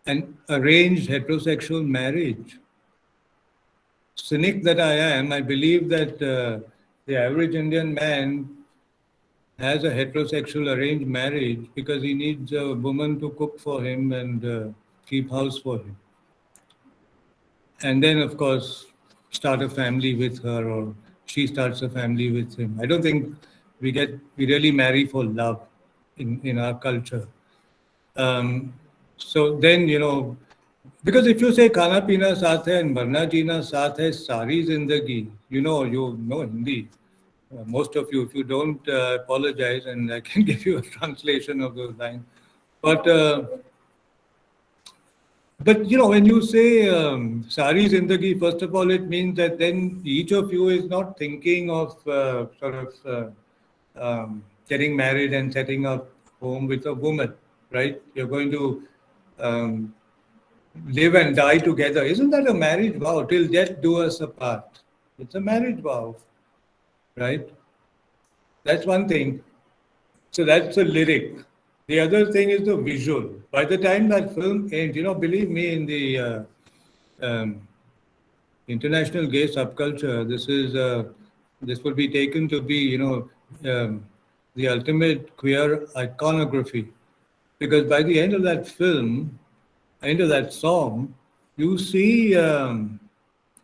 an arranged heterosexual marriage? Cynic that I am, I believe that the average Indian man has a heterosexual arranged marriage because he needs a woman to cook for him and keep house for him. And then, of course, start a family with her, or she starts a family with him. I don't think we really marry for love in our culture. So then, because if you say khana pina saath hai and marna jeena saath hai, sari zindagi, you know Hindi. Most of you, if you don't apologize, and I can give you a translation of those lines. But when you say sari zindagi, first of all, it means that then each of you is not thinking of getting married and setting up home with a woman, right? You're going to um, live and die together. Isn't that a marriage vow? Till death do us apart. It's a marriage vow, right? That's one thing. So that's a lyric. The other thing is the visual. By the time that film ends, believe me, in the um, international gay subculture, this would be taken to be, the ultimate queer iconography. Because by the end of that film, end of that song, you see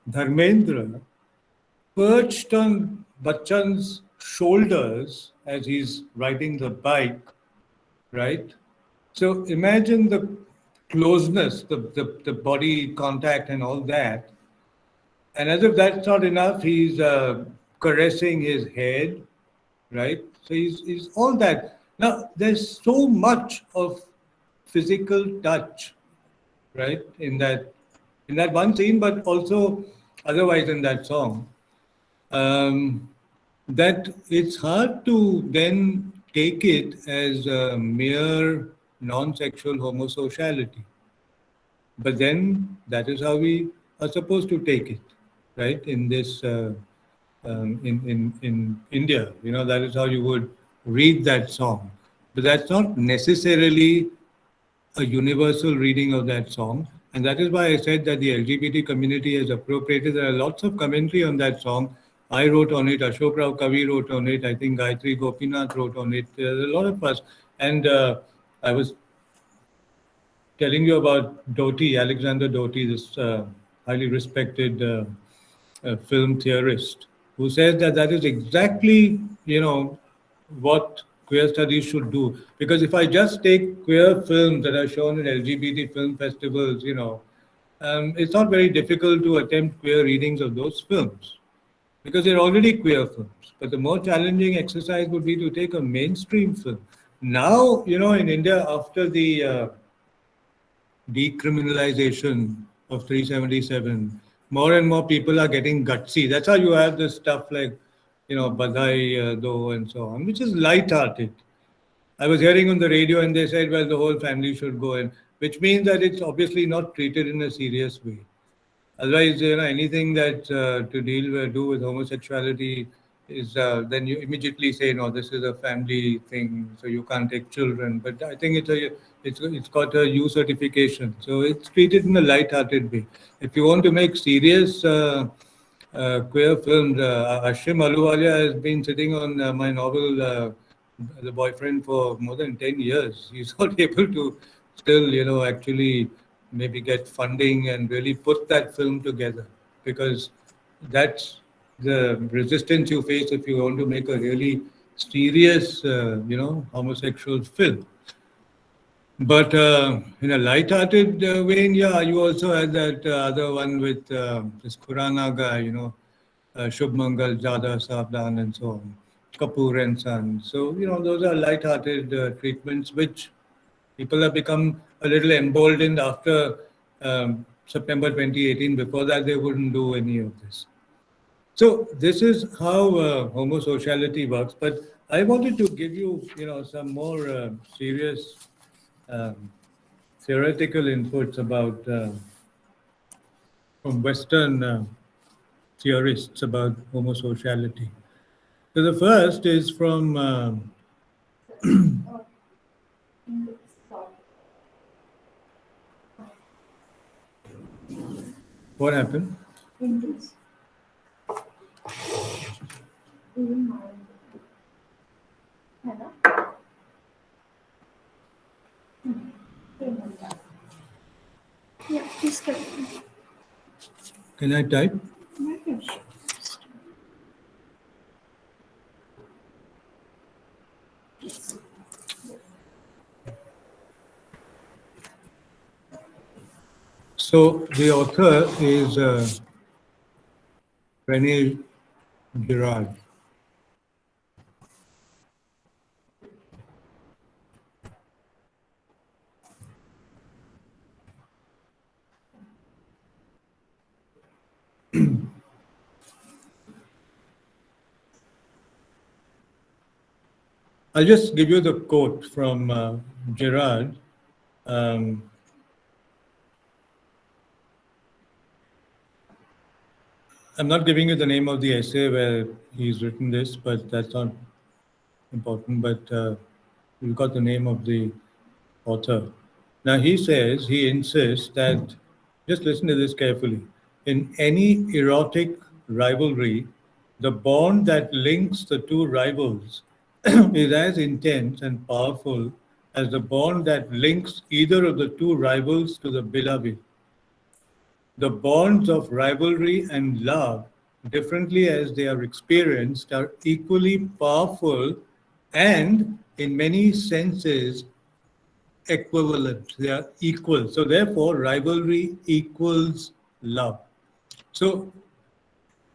Dharmendra perched on Bachchan's shoulders as he's riding the bike, right? So imagine the closeness, the body contact, and all that. And as if that's not enough, he's caressing his head, right? So he's all that. Now, there's so much of physical touch, right, in that one scene, but also otherwise in that song. That it's hard to then take it as a mere non-sexual homosociality. But then that is how we are supposed to take it, right? In this, in India, that is how you would read that song. But that's not necessarily a universal reading of that song. And that is why I said that the LGBT community has appropriated. There are lots of commentary on that song. I wrote on it, Ashok Rao Kavi wrote on it, I think Gayatri Gopinath wrote on it. There's a lot of us. And I was telling you about Doty, Alexander Doty, this highly respected film theorist, who says that that is exactly, what queer studies should do. Because if I just take queer films that are shown in LGBT film festivals, it's not very difficult to attempt queer readings of those films because they're already queer films. But the more challenging exercise would be to take a mainstream film. Now, in India, after the decriminalization of 377, more and more people are getting gutsy. That's how you have this stuff like, Badhai Do and so on, which is light-hearted. I was hearing on the radio and they said, well, the whole family should go in, which means that it's obviously not treated in a serious way. Otherwise, anything that to do with homosexuality is then you immediately say, no, this is a family thing, so you can't take children. But I think it's got a U certification, so it's treated in a light-hearted way. If you want to make serious queer films. Ashim Aluwalia has been sitting on my novel, The Boyfriend, for more than 10 years. He's not able to still, actually maybe get funding and really put that film together, because that's the resistance you face if you want to make a really serious, homosexual film. But in a light-hearted vein, yeah, you also had that other one with this Khurana guy, Shubh Mangal, Jada Savdan, and so on, Kapoor and Son. So, those are light-hearted treatments which people have become a little emboldened after September 2018. Before that, they wouldn't do any of this. So this is how homosociality works. But I wanted to give you, some more serious um, theoretical inputs about from Western theorists about homosociality. So the first is from what happened? Yeah, please continue. Can I type? So the author is Rene Girard. I'll just give you the quote from Girard. Um, I'm not giving you the name of the essay where he's written this, but that's not important. But you've got the name of the author. Now he insists that, just listen to this carefully. In any erotic rivalry, the bond that links the two rivals is as intense and powerful as the bond that links either of the two rivals to the beloved. The bonds of rivalry and love, differently as they are experienced, are equally powerful and, in many senses, equivalent. They are equal. So, therefore, rivalry equals love. So,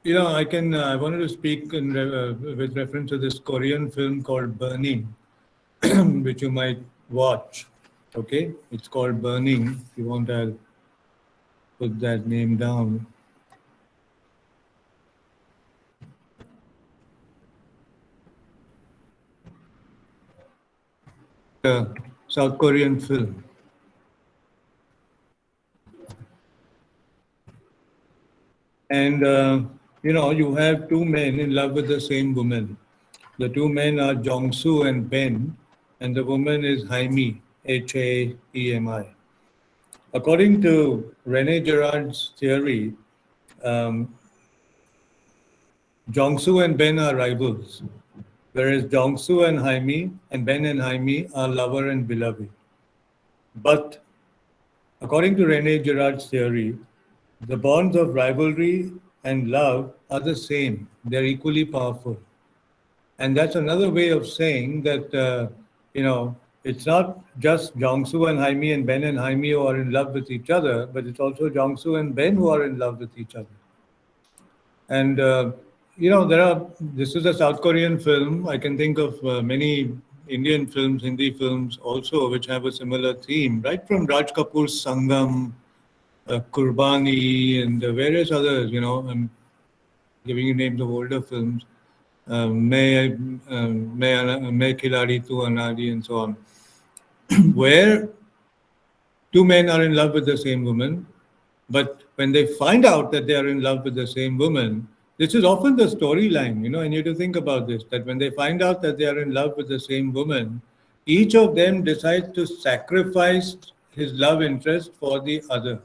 I wanted to speak with reference to this Korean film called Burning, which you might watch. Okay, it's called Burning. If you want, I'll put that name down. South Korean film. And, you have two men in love with the same woman. The two men are Jong-soo and Ben, and the woman is Haemi, Haemi. According to Rene Girard's theory, um, Jong-soo and Ben are rivals, whereas Jong-soo and Haemi and Ben and Haemi are lover and beloved. But according to Rene Girard's theory, the bonds of rivalry and love are the same. They're equally powerful. And that's another way of saying that, it's not just Jong-soo and Haemi and Ben and Haemi who are in love with each other, but it's also Jong-soo and Ben who are in love with each other. And, this is a South Korean film. I can think of many Indian films, Hindi films also, which have a similar theme, right from Raj Kapoor's Sangam, Kurbani, and various others. I'm giving you names of older films. Main Khiladi Tu Anadi, and so on, where two men are in love with the same woman, but when they find out that they are in love with the same woman, this is often the storyline, and you have to think about this, that when they find out that they are in love with the same woman, each of them decides to sacrifice his love interest for the other,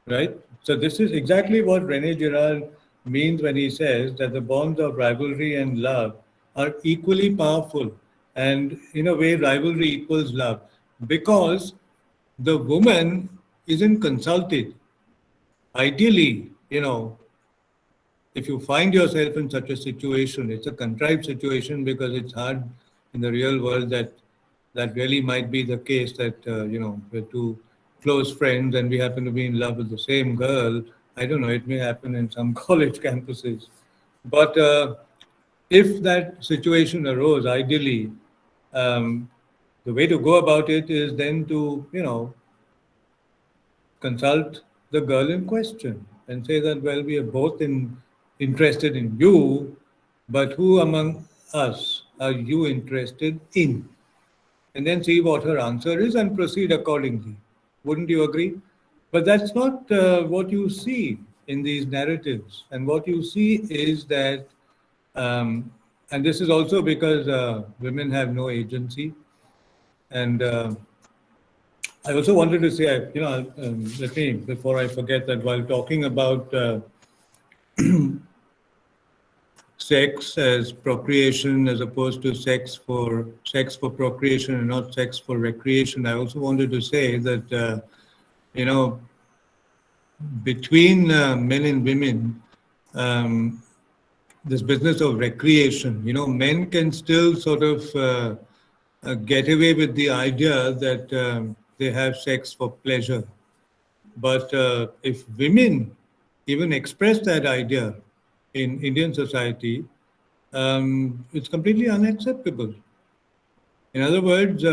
right? So this is exactly what Rene Girard means when he says that the bonds of rivalry and love are equally powerful. And in a way, rivalry equals love because the woman isn't consulted. Ideally, if you find yourself in such a situation, it's a contrived situation because it's hard in the real world that really might be the case that, we're two close friends and we happen to be in love with the same girl. I don't know, it may happen in some college campuses. But if that situation arose, ideally, um, the way to go about it is then to, consult the girl in question and say that, well, we are both interested in you, but who among us are you interested in? And then see what her answer is and proceed accordingly. Wouldn't you agree? But that's not what you see in these narratives. And what you see is that, and this is also because women have no agency. And I also wanted to say, let me, before I forget that, while talking about sex as procreation as opposed to sex for procreation and not sex for recreation, I also wanted to say that, you know, between men and women, um, this business of recreation, men can still sort of get away with the idea that they have sex for pleasure. But if women even express that idea in Indian society, it's completely unacceptable. In other words,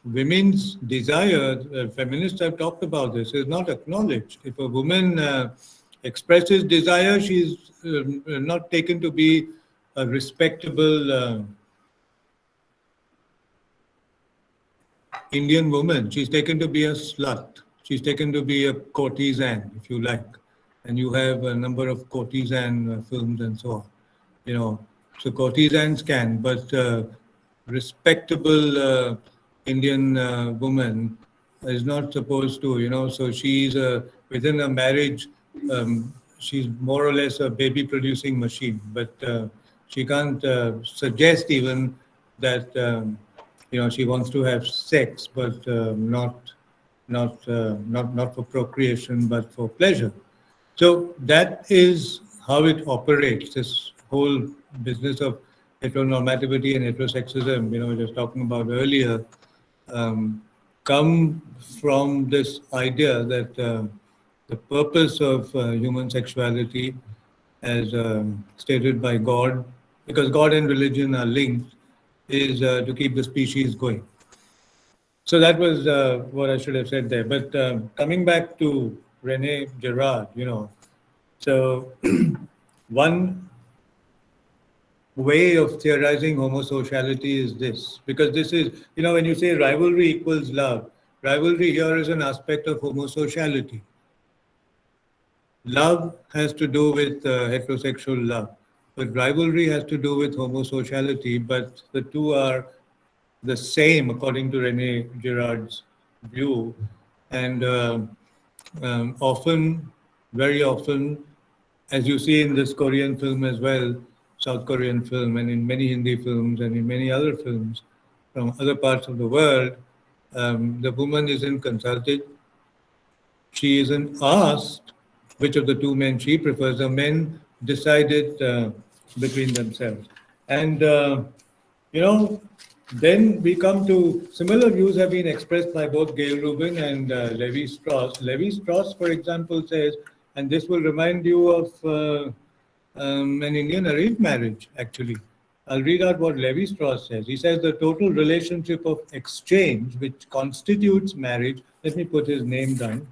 women's desire, feminists have talked about this, is not acknowledged. If a woman expresses desire, she's not taken to be a respectable Indian woman. She's taken to be a slut. She's taken to be a courtesan, if you like. And you have a number of courtesan films and so on. So courtesans can, but respectable Indian woman is not supposed to, so she's within a marriage, she's more or less a baby producing machine, but she can't suggest even that, she wants to have sex, but not for procreation, but for pleasure. So that is how it operates, this whole business of heteronormativity and heterosexism, just talking about earlier, come from this idea that the purpose of human sexuality, as stated by God, because God and religion are linked, is to keep the species going. So that was what I should have said there. But coming back to Rene Girard, so one way of theorizing homosociality is this, because this is, when you say rivalry equals love, rivalry here is an aspect of homosociality. Love has to do with heterosexual love, but rivalry has to do with homosociality, but the two are the same according to Rene Girard's view. And often, very often, as you see in this Korean film as well, South Korean film, and in many Hindi films and in many other films from other parts of the world, the woman isn't consulted. She isn't asked which of the two men she prefers. The men decide it between themselves. And, then we come to similar views have been expressed by both Gail Rubin and Levi Strauss. Levi Strauss, for example, says, and this will remind you of an Indian arranged marriage, actually. I'll read out what Levi Strauss says. He says the total relationship of exchange, which constitutes marriage, let me put his name down.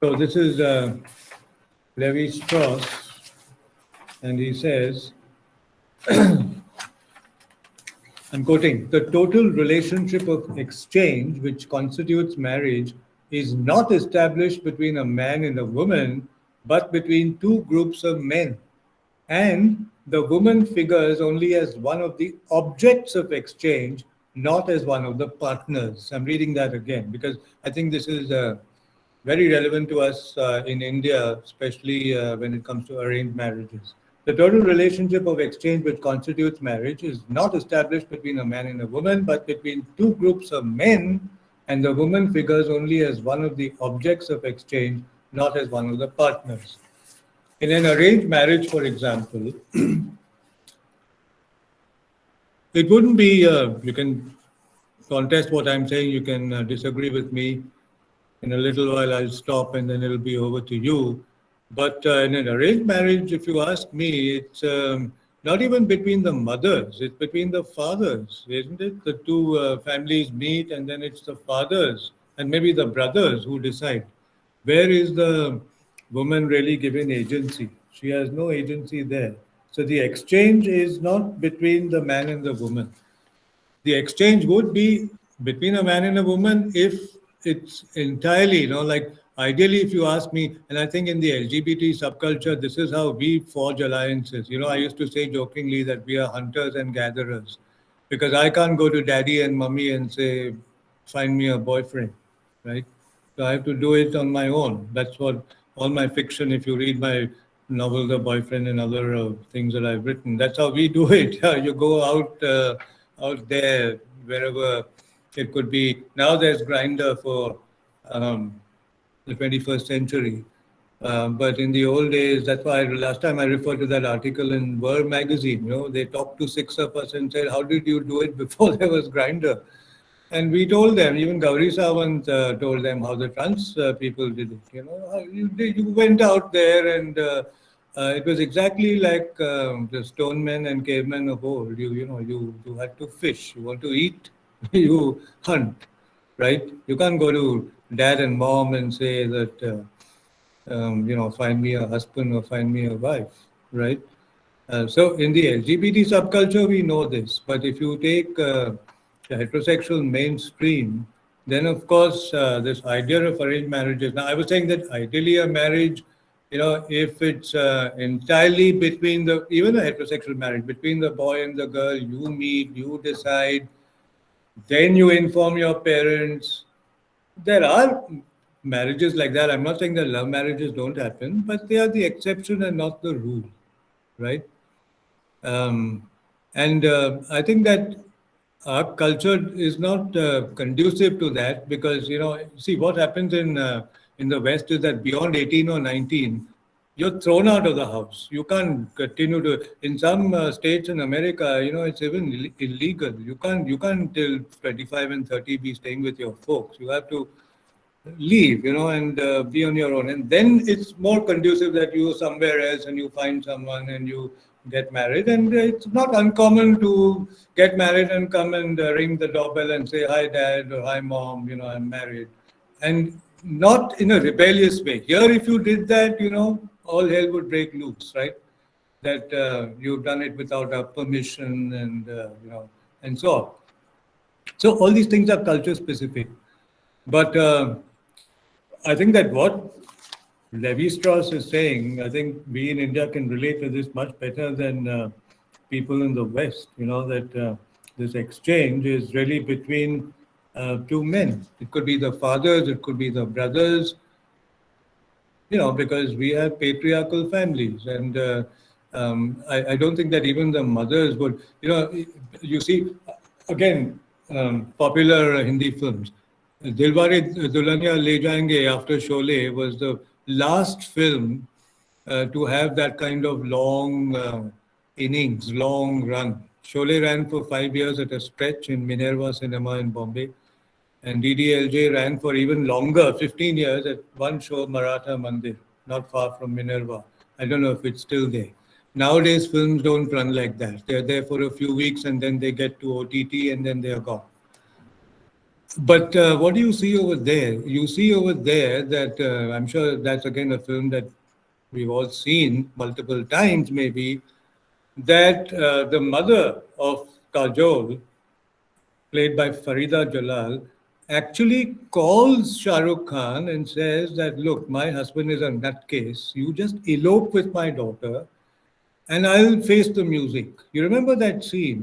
So this is Levi Strauss, and he says, I'm quoting, the total relationship of exchange which constitutes marriage is not established between a man and a woman, but between two groups of men. And the woman figures only as one of the objects of exchange, not as one of the partners. I'm reading that again because I think this is very relevant to us in India, especially when it comes to arranged marriages. The total relationship of exchange which constitutes marriage is not established between a man and a woman, but between two groups of men, and the woman figures only as one of the objects of exchange, not as one of the partners. In an arranged marriage, for example, it wouldn't be, you can contest what I'm saying, you can disagree with me. In a little while, I'll stop and then it'll be over to you. But in an arranged marriage, if you ask me, it's not even between the mothers, it's between the fathers, isn't it? The two families meet and then it's the fathers and maybe the brothers who decide. Where is the woman really given agency? She has no agency there. So the exchange is not between the man and the woman. The exchange would be between a man and a woman if it's entirely, like ideally, if you ask me, and I think in the LGBT subculture, this is how we forge alliances. I used to say jokingly that we are hunters and gatherers because I can't go to daddy and mummy and say, find me a boyfriend, right? So I have to do it on my own. That's what all my fiction, if you read my novel, The Boyfriend, and other things that I've written, that's how we do it. You go out there, wherever it could be. Now there's Grinder for um, the 21st century. But in the old days, that's why last time I referred to that article in World magazine. They talked to six of us and said, "How did you do it before there was Grinder?" And we told them, even Gauri Sawant told them how the trans people did it. You went out there and it was exactly like the stone men and cavemen of old. You had to fish. You want to eat, you hunt, right? You can't go to dad and mom and say that, find me a husband or find me a wife, right? So in the LGBT subculture, we know this. But if you take the heterosexual mainstream, then of course this idea of arranged marriages. Now I was saying that ideally a marriage, if it's entirely between even a heterosexual marriage, between the boy and the girl, you meet, you decide, then you inform your parents. There are marriages like that. I'm not saying that love marriages don't happen, but they are the exception and not the rule, right? Um, and I think that our culture is not conducive to that because see what happens in the West is that beyond 18 or 19, you're thrown out of the house. You can't continue to. In some states in America, it's even illegal. You can't till 25 and 30 be staying with your folks. You have to leave, and be on your own. And then it's more conducive that you somewhere else and you find someone and you get married. And it's not uncommon to get married and come and ring the doorbell and say, "Hi, dad," or "Hi, mom, I'm married." And not in a rebellious way. Here, if you did that, all hell would break loose, right? That you've done it without our permission and so on. So all these things are culture specific. But I think that what Levi Strauss is saying, I think we in India can relate to this much better than people in the West. That this exchange is really between two men. It could be the fathers, it could be the brothers, because we have patriarchal families. And I don't think that even the mothers would, you see, again, popular Hindi films. Dilwale Dulhania Le Jayenge after Sholay was the last film to have that kind of long innings, long run. Sholay ran for 5 years at a stretch in Minerva Cinema in Bombay. And DDLJ ran for even longer, 15 years, at one show, Maratha Mandir, not far from Minerva. I don't know if it's still there. Nowadays, films don't run like that. They're there for a few weeks and then they get to OTT and then they're gone. But what do you see over there? You see over there that I'm sure that's again a film that we've all seen multiple times, maybe, that the mother of Kajol, played by Farida Jalal, actually calls Shah Rukh Khan and says that, "Look, my husband is a nutcase. You just elope with my daughter and I'll face the music. You remember that scene,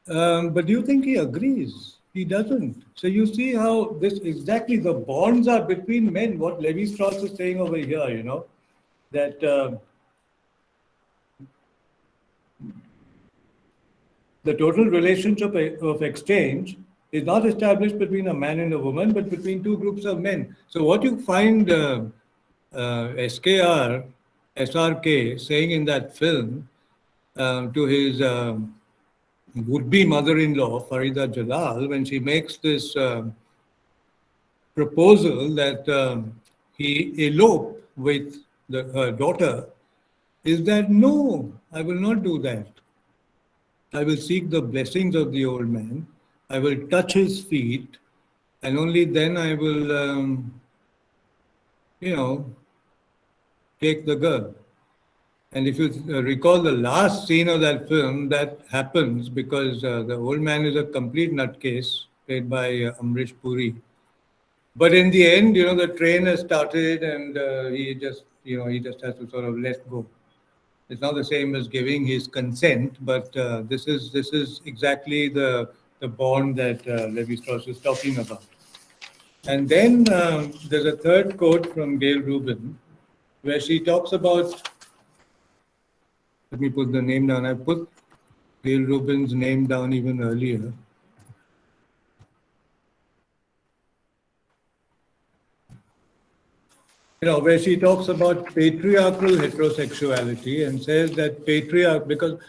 but do you think he agrees? He doesn't. So you see how this exactly the bonds are between men. What Levi Strauss is saying over here, that the total relationship of exchange is not established between a man and a woman, but between two groups of men. So what you find SKR, SRK saying in that film to his would-be mother-in-law, Farida Jalal, when she makes this proposal that he elope with her daughter, is that no, I will not do that. I will seek the blessings of the old man. I will touch his feet, and only then I will, you know, take the girl. And if you recall the last scene of that film, that happens because the old man is a complete nutcase, played by Amrish Puri. But in the end, the train has started, and he just has to sort of let go. It's not the same as giving his consent, but this is exactly the bond that Levi Strauss is talking about. And then there's a third quote from Gail Rubin, where she talks about. Let me put the name down. I put Gail Rubin's name down even earlier. Where she talks about patriarchal heterosexuality and says that because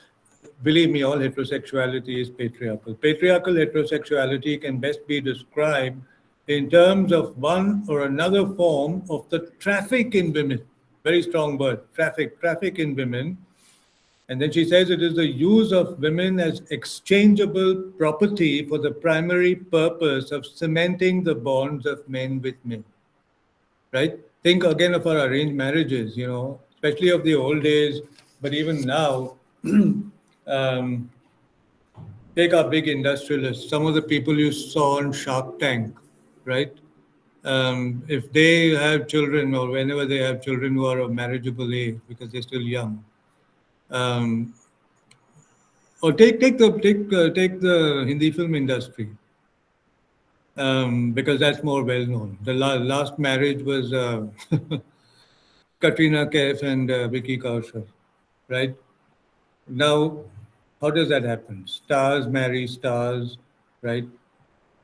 believe me, all heterosexuality is patriarchal. Patriarchal heterosexuality can best be described in terms of one or another form of the traffic in women. Very strong word, traffic in women. And then she says it is the use of women as exchangeable property for the primary purpose of cementing the bonds of men with men. Right? Think again of our arranged marriages, especially of the old days, but even now. Take our big industrialists, some of the people you saw on Shark Tank, right? If they have children or whenever they have children who are of marriageable age because they're still young, or take the Hindi film industry, because that's more well known. The last marriage was Katrina Kaif and Vicky Kaushal, right? Now, how does that happen? Stars marry stars, right?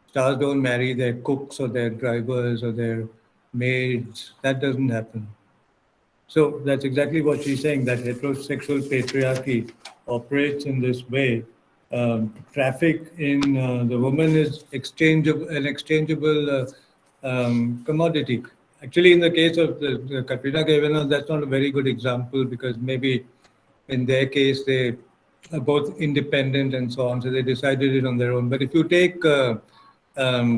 Stars don't marry their cooks or their drivers or their maids. That doesn't happen. So that's exactly what she's saying, that heterosexual patriarchy operates in this way. Traffic in the woman is an exchangeable commodity. Actually, in the case of the Katrina Kavanagh, that's not a very good example because maybe in their case they are both independent and so on, so they decided it on their own. But if you take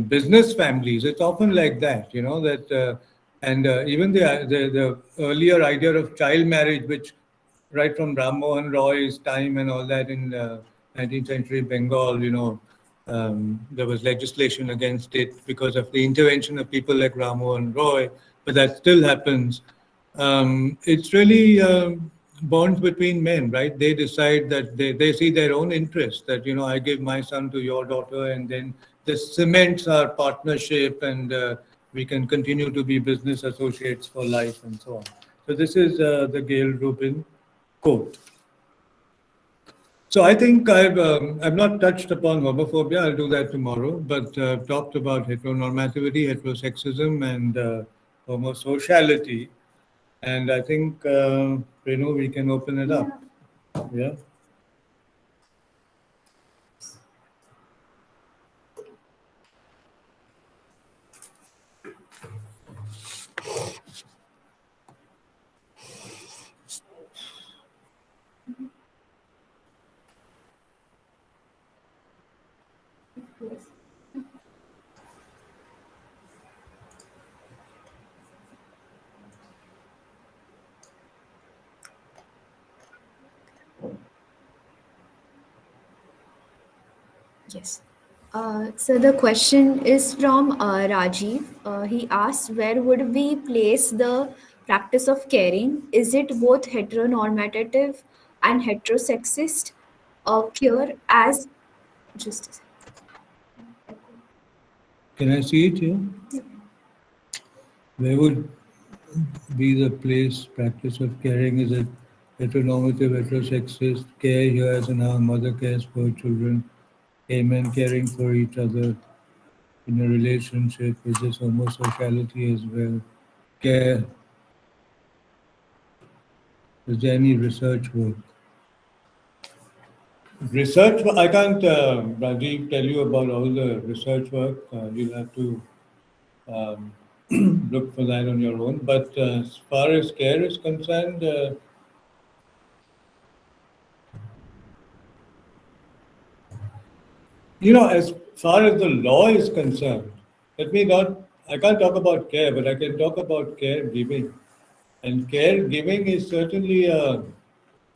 business families, it's often like that, and even the earlier idea of child marriage, which right from Ram Mohan Roy's time and all that in 19th century Bengal, there was legislation against it because of the intervention of people like Ram Mohan Roy, but that still happens. It's really bonds between men, right? They decide that they see their own interest, that, I give my son to your daughter, and then this cements our partnership, and we can continue to be business associates for life and so on. So this is the Gail Rubin quote. So I think I've not touched upon homophobia. I'll do that tomorrow. But I've talked about heteronormativity, heterosexism, and homosociality. And I think, Renu, we can open it up. Yeah. Yes. So the question is from Rajiv. He asks, where would we place the practice of caring, is it both heteronormative and heterosexist, or care as just a second. Can I see it here? Where would be the place practice of caring? Is it heteronormative, heterosexist? Care here as in how mother cares for children, amen, caring for each other in a relationship. Is this homosociality as well? Care. Is there any research work? Research, I can't, Rajiv, tell you about all the research work. You'll have to um, look for that on your own. But as far as care is concerned, as far as the law is concerned, I can't talk about care, but I can talk about caregiving. And caregiving is certainly a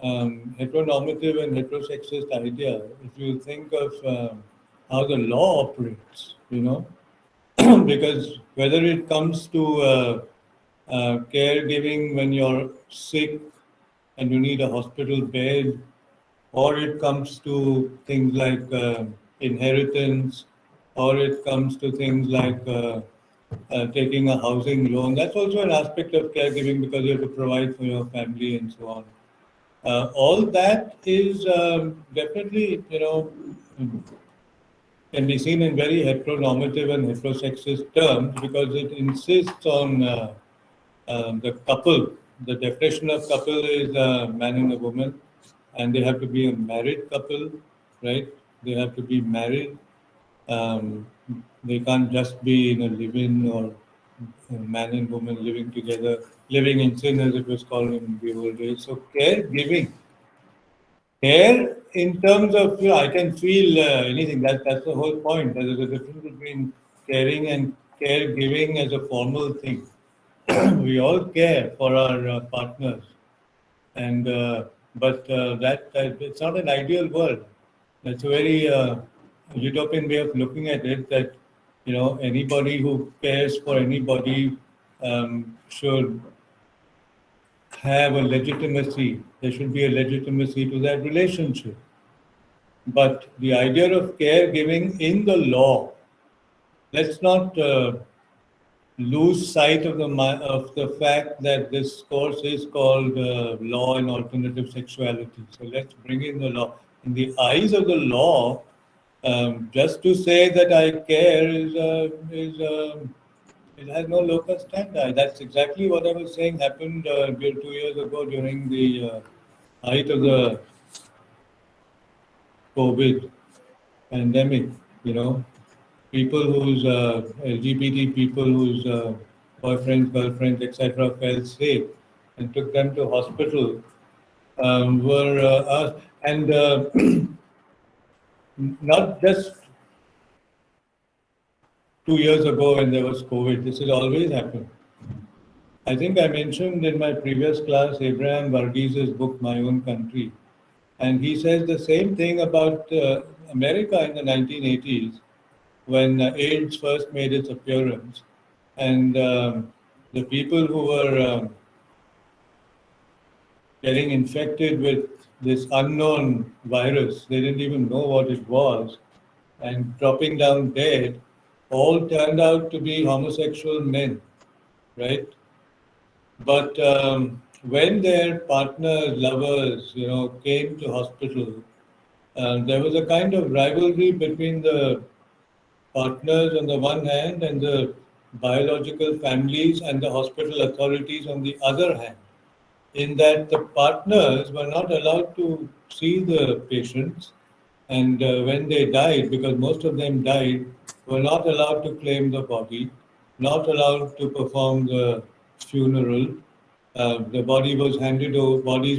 heteronormative and heterosexist idea. If you think of how the law operates, because whether it comes to caregiving when you're sick and you need a hospital bed, or it comes to things like inheritance, or it comes to things like taking a housing loan. That's also an aspect of caregiving because you have to provide for your family and so on. All that is definitely, can be seen in very heteronormative and heterosexist terms because it insists on the couple. The definition of couple is a man and a woman, and they have to be a married couple, right? They have to be married. Um, they can't just be in a live-in or man and woman living together, living in sin as it was called in the old days. So caregiving. Care in terms of, I can feel anything. That's the whole point. There is a difference between caring and caregiving as a formal thing. We all care for our partners, and but it's not an ideal world. That's a very utopian way of looking at it. That anybody who cares for anybody should have a legitimacy. There should be a legitimacy to that relationship. But the idea of caregiving in the law, let's not lose sight of the fact that this course is called Law and Alternative Sexuality. So let's bring in the law. In the eyes of the law, just to say that I care it has no locus standi. That's exactly what I was saying happened 2 years ago during the height of the COVID pandemic. People whose LGBT people whose boyfriends, girlfriends, etc. fell sick and took them to hospital were asked, and not just 2 years ago when there was COVID. This has always happened. I think I mentioned in my previous class Abraham Varghese' book My Own Country, and he says the same thing about America in the 1980s when AIDS first made its appearance, and the people who were getting infected with this unknown virus, they didn't even know what it was, and dropping down dead, all turned out to be homosexual men, right? But when their partners, lovers, came to hospital, there was a kind of rivalry between the partners on the one hand and the biological families and the hospital authorities on the other hand, in that the partners were not allowed to see the patients, and when they died, because most of them died, were not allowed to claim the body, not allowed to perform the funeral. The bodies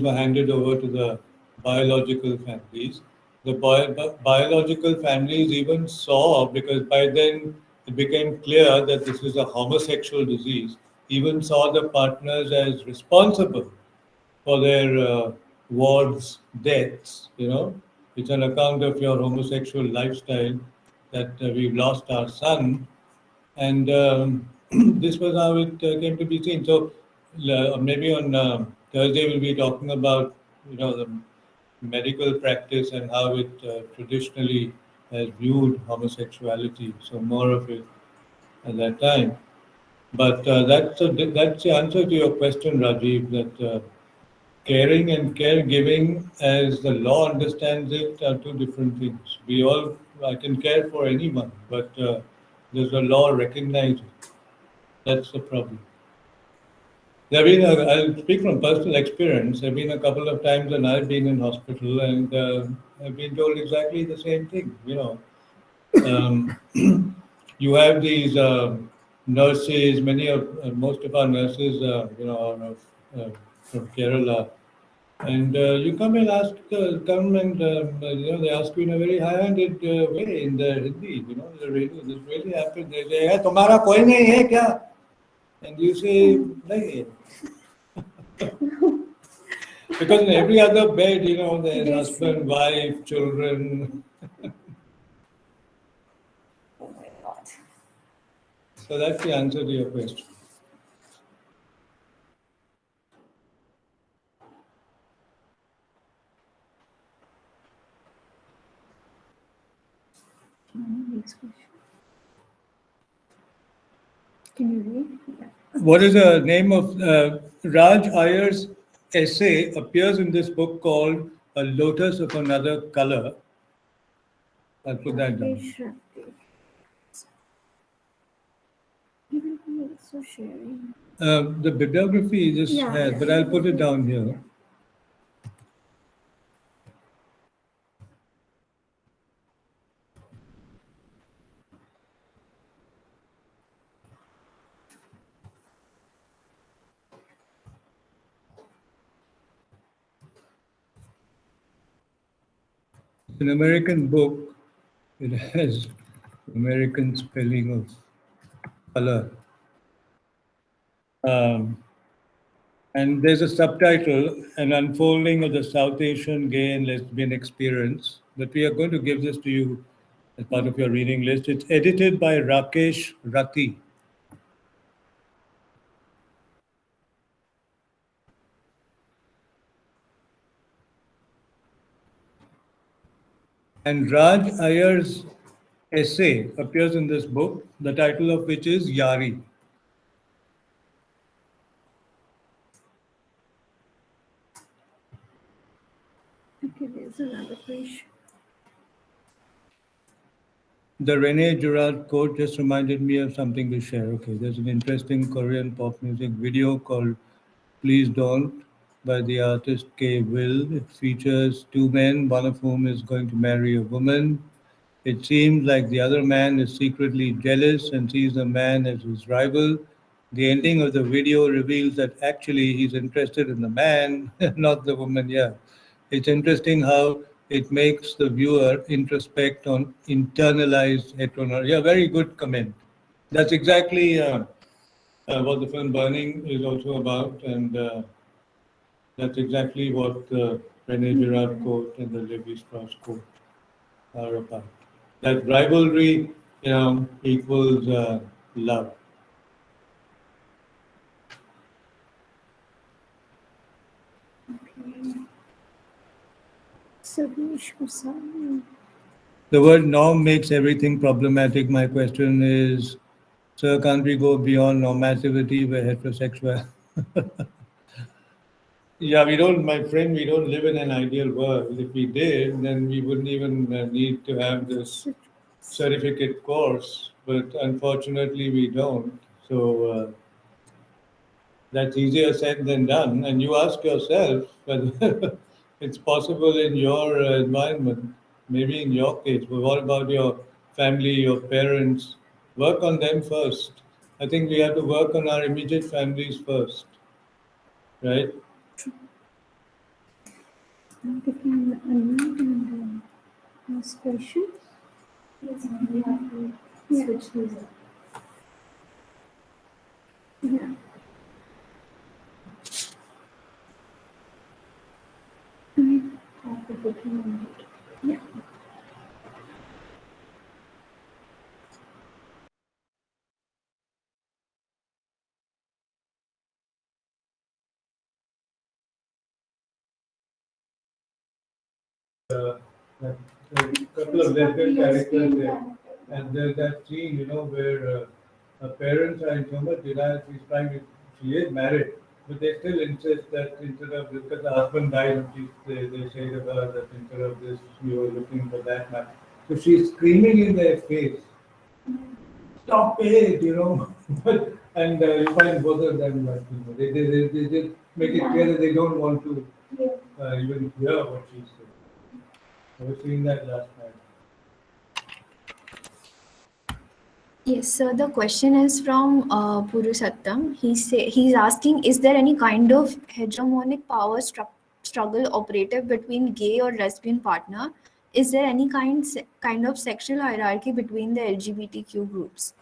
were handed over to the biological families. The biological families even saw, because by then it became clear that this is a homosexual disease, even saw the partners as responsible for their ward's deaths. It's an account of your homosexual lifestyle that we've lost our son, and this was how it came to be seen. So maybe on Thursday we'll be talking about the medical practice and how it traditionally has viewed homosexuality. So more of it at that time. But that's the answer to your question, Rajiv. That caring and caregiving, as the law understands it, are two different things. I can care for anyone, but does the law recognize it? That's the problem. I'll speak from personal experience. There have been a couple of times when I've been in hospital and I've been told exactly the same thing. Um, you have these nurses, most of our nurses, are from Kerala. And you come and ask, they ask you in a very high-handed way in the Hindi, this really happened. They say, "Hey, तुम्हारा कोई नहीं है क्या?" And you say, "नहीं." Because in every other bed, there's husband, wife, children. Oh my God. So that's the answer to your question. Next question. Can you read? Yeah. What is the name of Raj Iyer's essay appears in this book called A Lotus of Another Color. I'll put that down. You will be also sharing. The bibliography just has, but I'll put it down here. It's an American book. It has American spelling of color. And there's a subtitle, An Unfolding of the South Asian Gay and Lesbian Experience. But we are going to give this to you as part of your reading list. It's edited by Rakesh Rati. And Raj Iyer's essay appears in this book, the title of which is Yari. Okay, there's another question. The Rene Girard quote just reminded me of something to share. Okay, there's an interesting Korean pop music video called Please Don't by the artist K. Will. It features two men, one of whom is going to marry a woman. It seems like the other man is secretly jealous and sees the man as his rival. The ending of the video reveals that actually he's interested in the man, not the woman. Yeah. It's interesting how it makes the viewer introspect on internalized heteronormativity. Yeah, very good comment. That's exactly what the film Burning is also about, and that's exactly what the René Girard quote and the Levi Strauss quote are about. That rivalry, equals love. Okay. Sabish Kusami. The word norm makes everything problematic. My question is, sir, can't we go beyond normativity where heterosexual? Yeah, my friend, we don't live in an ideal world. If we did, then we wouldn't even need to have this certificate course. But unfortunately, we don't. So that's easier said than done. And you ask yourself whether it's possible in your environment, maybe in your case. But what about your family, your parents? Work on them first. I think we have to work on our immediate families first, right? Now we can unmute and ask question. Yes, we have to switch these. Yeah. Have to put him on mute. Yeah. a couple of lesbian characters there. And there's that scene, where her parents are in so much denial. She is married, but they still insist that instead of this, because the husband died, and they say to her that instead of this, you were looking for that man. So she's screaming in their face, stop it. And you find both of them, they just make it clear that they don't want to even hear what she's saying. I was seeing that last night. Yes, so the question is from Purusattam. He's asking, is there any kind of hegemonic power struggle operative between gay or lesbian partner? Is there any kind of sexual hierarchy between the LGBTQ groups?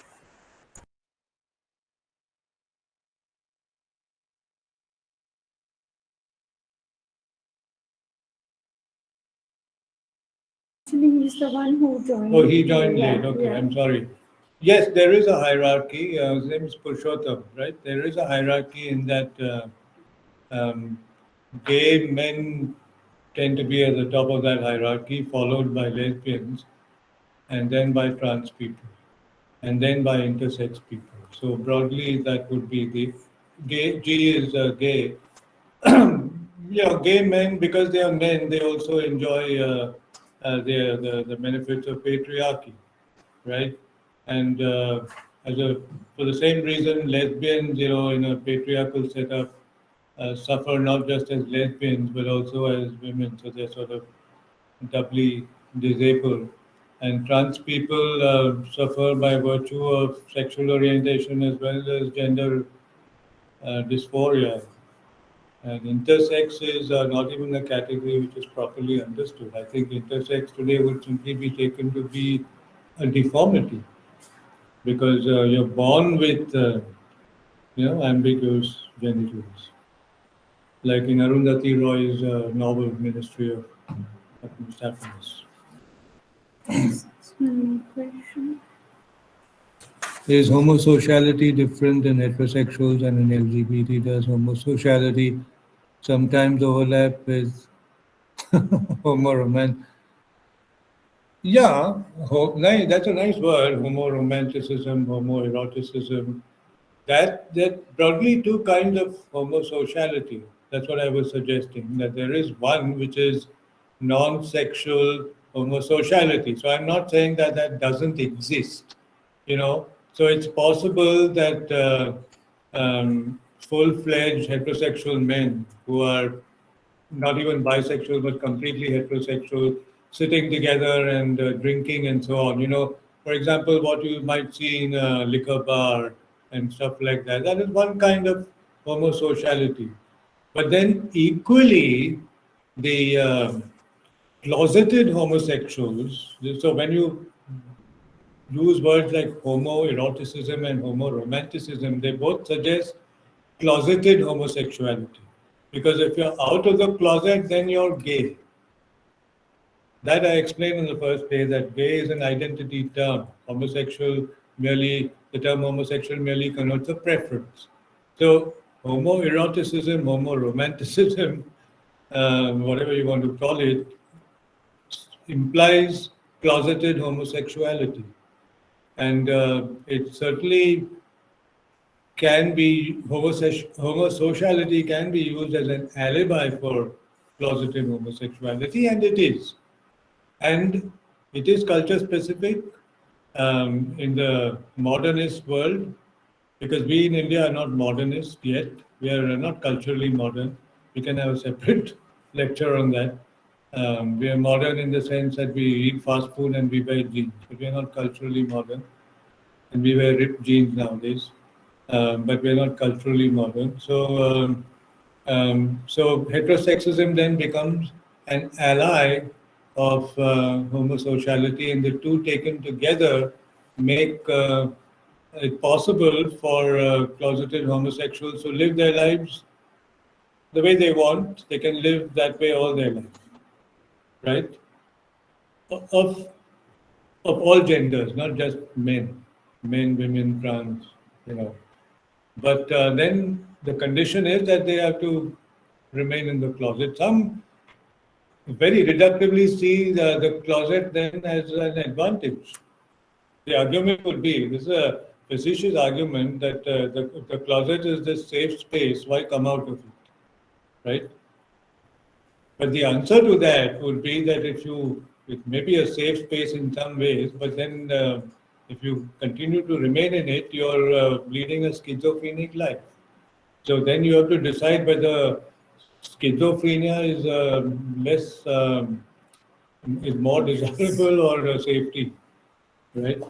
Actually, he's the one who joined. Oh, he joined Yeah, late. Okay, yeah. I'm sorry. Yes, there is a hierarchy. His name is Purushottam, right? There is a hierarchy in that um, gay men tend to be at the top of that hierarchy, followed by lesbians, and then by trans people, and then by intersex people. So broadly, that would be the gay. G is gay. Gay men, because they are men, they also enjoy the benefits of patriarchy, right? And for the same reason, lesbians, in a patriarchal setup, suffer not just as lesbians but also as women, so they're sort of doubly disabled. And trans people suffer by virtue of sexual orientation as well as gender dysphoria. And intersex is not even a category which is properly understood. I think intersex today would simply be taken to be a deformity because you're born with, ambiguous genitals. Like in Arundhati Roy's novel Ministry of Utmost Happiness. Question. Is homosociality different in heterosexuals and in LGBT? Does homosociality sometimes overlap with homoromanticism? Yeah, that's a nice word, homoromanticism, homoeroticism. That broadly two kinds of homosociality. That's what I was suggesting. That there is one which is non-sexual homosociality. So I'm not saying that that doesn't exist. So it's possible that full-fledged heterosexual men who are not even bisexual but completely heterosexual, sitting together and drinking and so on. For example, what you might see in a liquor bar and stuff like that. That is one kind of homosociality. But then equally, the closeted homosexuals. So when you use words like homoeroticism and homoromanticism, they both suggest closeted homosexuality. Because if you're out of the closet, then you're gay. That I explained in the first place, that gay is an identity term. The term homosexual merely connotes a preference. So homoeroticism, homoromanticism, whatever you want to call it, implies closeted homosexuality. And it certainly can be, homosociality can be used as an alibi for closeted homosexuality, and it is. And it is culture specific in the modernist world, because we in India are not modernist yet. We are not culturally modern. We can have a separate lecture on that. We are modern in the sense that we eat fast food and we wear jeans, but we are not culturally modern. And we wear ripped jeans nowadays, but we're not culturally modern. So heterosexism then becomes an ally of homosociality, and the two taken together make it possible for closeted homosexuals to live their lives the way they want. They can live that way all their life, right? Of all genders, not just men, women, trans, you know. But then the condition is that they have to remain in the closet. Some very reductively see the closet then as an advantage. The argument would be, this is a facetious argument, that the closet is the safe space, why come out of it, right? But the answer to that would be that it may be a safe space in some ways, but then if you continue to remain in it, you're leading a schizophrenic life. So then you have to decide whether schizophrenia is is more desirable or safety, right?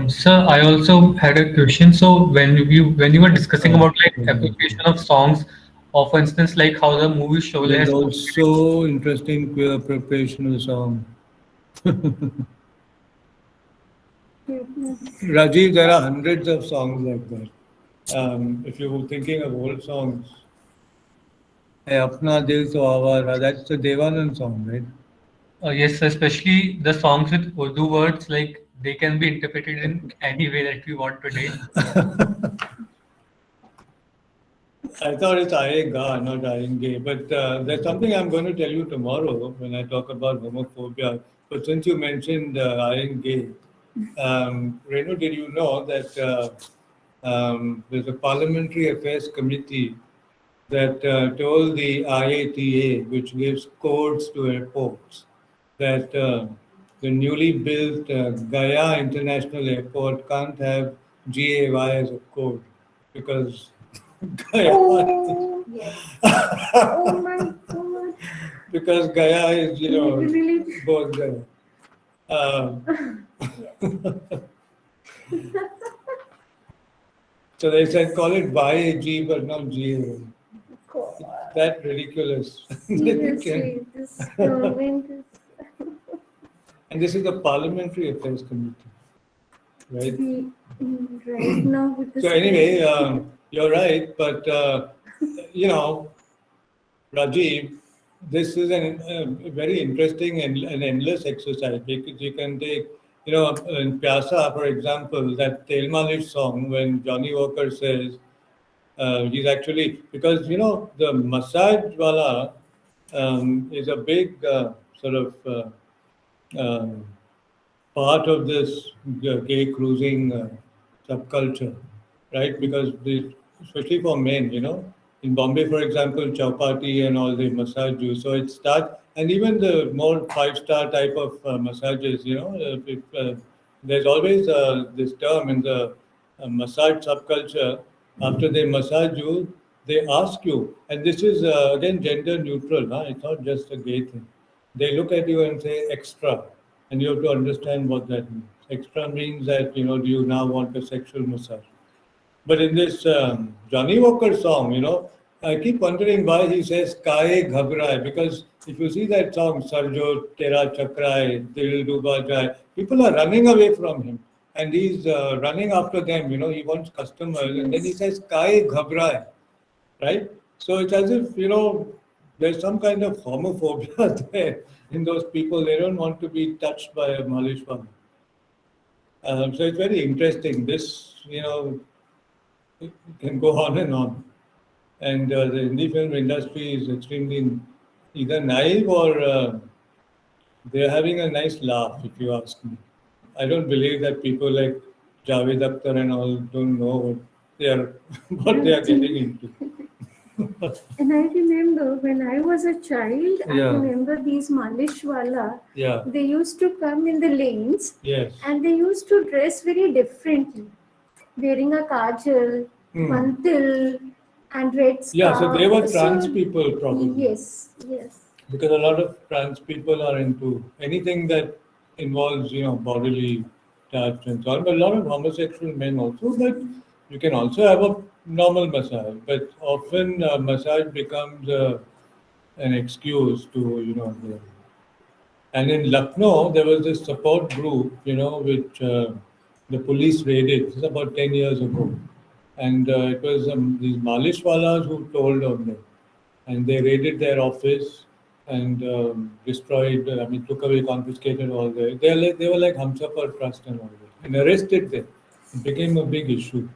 Sir, I also had a question. So when you were discussing about like application of songs, or for instance, like how the movie Sholay There's has also interesting queer appropriation of song. Rajiv, there are hundreds of songs like that. If you're thinking of old songs, Hai Apna Dil To Awara, that's the Devanand song, right? yes, especially the songs with Urdu words, like they can be interpreted in any way that we want today. I thought it's Aega, not Aenge. But there's something I'm going to tell you tomorrow when I talk about homophobia. But since you mentioned Aenge, Renu, did you know that there's a parliamentary affairs committee that told the IATA, which gives codes to airports, that the newly built Gaya International Airport can't have GAY as a code because Gaya, Oh, yes. Oh my God. because Gaya is, Literally. both the. So they said call it YAG but not GA. God. That ridiculous. Seriously, this government is And this is the Parliamentary Affairs Committee, right? right now with this. So anyway, you're right, but Rajiv, this is a very interesting and an endless exercise because you can take, in Pyasa, for example, that Tel Malish song when Johnny Walker says he's actually because the massage wala is a big sort of um, part of this gay cruising subculture, right? Because especially for men, in Bombay, for example, chowpatty and all the massage do. So it starts, and even the more five-star type of massages, there's always this term in the massage subculture. After they massage you, they ask you, and this is again gender neutral. Huh? It's not just a gay thing. They look at you and say extra, and you have to understand what that means. Extra means that do you now want a sexual massage? But in this Johnny Walker song, I keep wondering why he says "Kaye Ghabrai," because if you see that song "Sarjo Tera Chakrai Dil Duba Jai," people are running away from him, and he's running after them. He wants customers, and then he says "Kaye Ghabrai," right? So it's as if there's some kind of homophobia there in those people. They don't want to be touched by a Malishwam. So it's very interesting. This it can go on and on. And the Hindi film industry is extremely either naive or they're having a nice laugh, if you ask me. I don't believe that people like Javed Akhtar and all don't know what they are getting into. And I remember when I was a child, I Yeah. remember these Malishwala, Yeah. they used to come in the lanes Yes. and they used to dress very differently, wearing a kajal, mantil, and red scarf. Yeah, so they were trans people probably. Yes, yes. Because a lot of trans people are into anything that involves, bodily touch and so on. But a lot of homosexual men also. But you can also have a normal massage. But often massage becomes an excuse to, and in Lucknow, there was this support group, which the police raided. This is about 10 years ago. And it was these Malishwalas who told on them. And they raided their office and destroyed, took away, confiscated all they were like Humsafar Trust and all that. And arrested them. It became a big issue.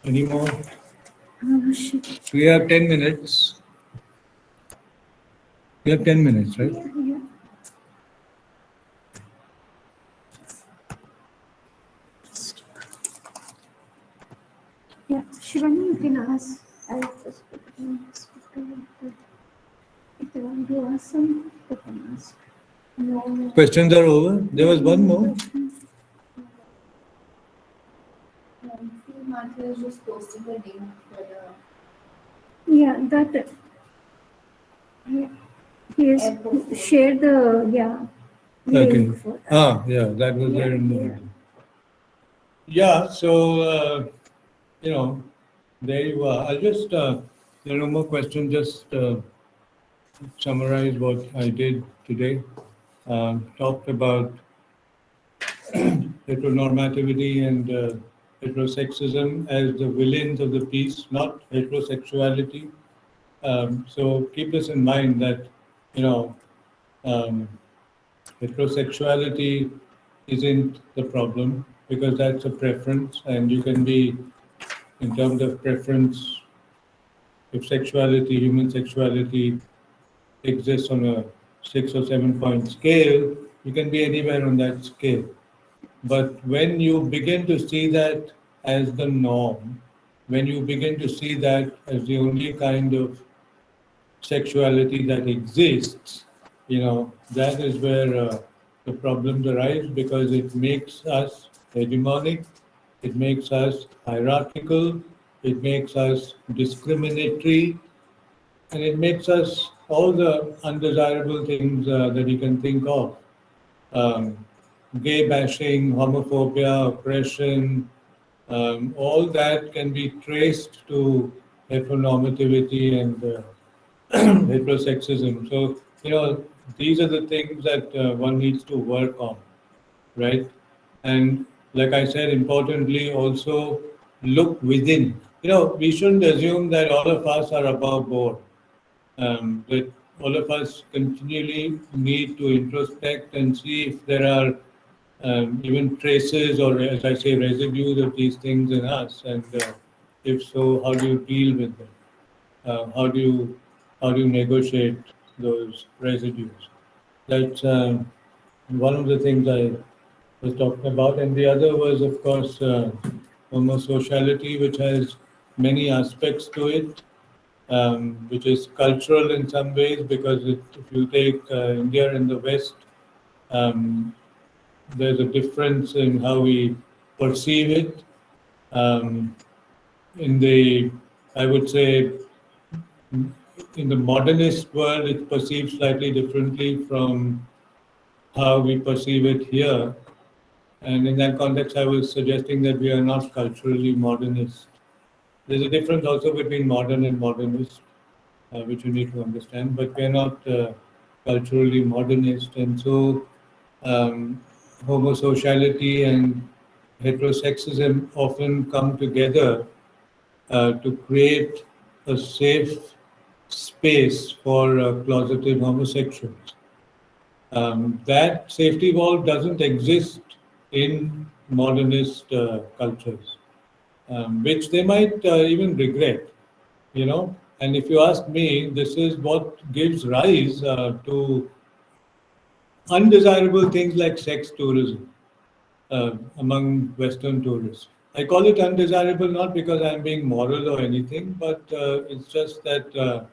Any more? We have 10 minutes. We have 10 minutes, right? Yeah, Shivani, you can ask. If you want to ask some, you can ask. No. Questions are over. There was one more. Martha is just posting the link for the Yeah, that. He has shared the Okay. link for that. Yeah, that was there in the Yeah. video. Yeah, so, there you are. I'll just, there are no more questions, just summarize what I did today. Talked about heteronormativity and heterosexism as the villains of the piece, not heterosexuality. So keep this in mind that, um, heterosexuality isn't the problem because that's a preference, and you can be, in terms of preference, if sexuality, human sexuality exists on a 6 or 7 point scale, you can be anywhere on that scale. But when you begin to see that as the norm, when you begin to see that as the only kind of sexuality that exists, that is where the problems arise, because it makes us hegemonic, it makes us hierarchical, it makes us discriminatory, and it makes us all the undesirable things that you can think of. Um, Gay bashing, homophobia, oppression, all that can be traced to heteronormativity and heterosexism. So, these are the things that one needs to work on, right? And like I said, importantly, also look within. We shouldn't assume that all of us are above board, that all of us continually need to introspect and see if there are even traces or, as I say, residues of these things in us, and if so, how do you deal with them? How do you negotiate those residues? That's one of the things I was talking about, and the other was, of course, homosociality, which has many aspects to it, which is cultural in some ways, because if you take India and the West, um, there's a difference in how we perceive it. Um, in the, I would say, in the modernist world, it's perceived slightly differently from how we perceive it here. And in that context, I was suggesting that we are not culturally modernist. There's a difference also between modern and modernist, which you need to understand, but we're not culturally modernist. And so, homosociality and heterosexism often come together to create a safe space for closeted homosexuals. That safety valve doesn't exist in modernist cultures, which they might even regret, And if you ask me, this is what gives rise to undesirable things like sex tourism among Western tourists. I call it undesirable not because I'm being moral or anything, but it's just that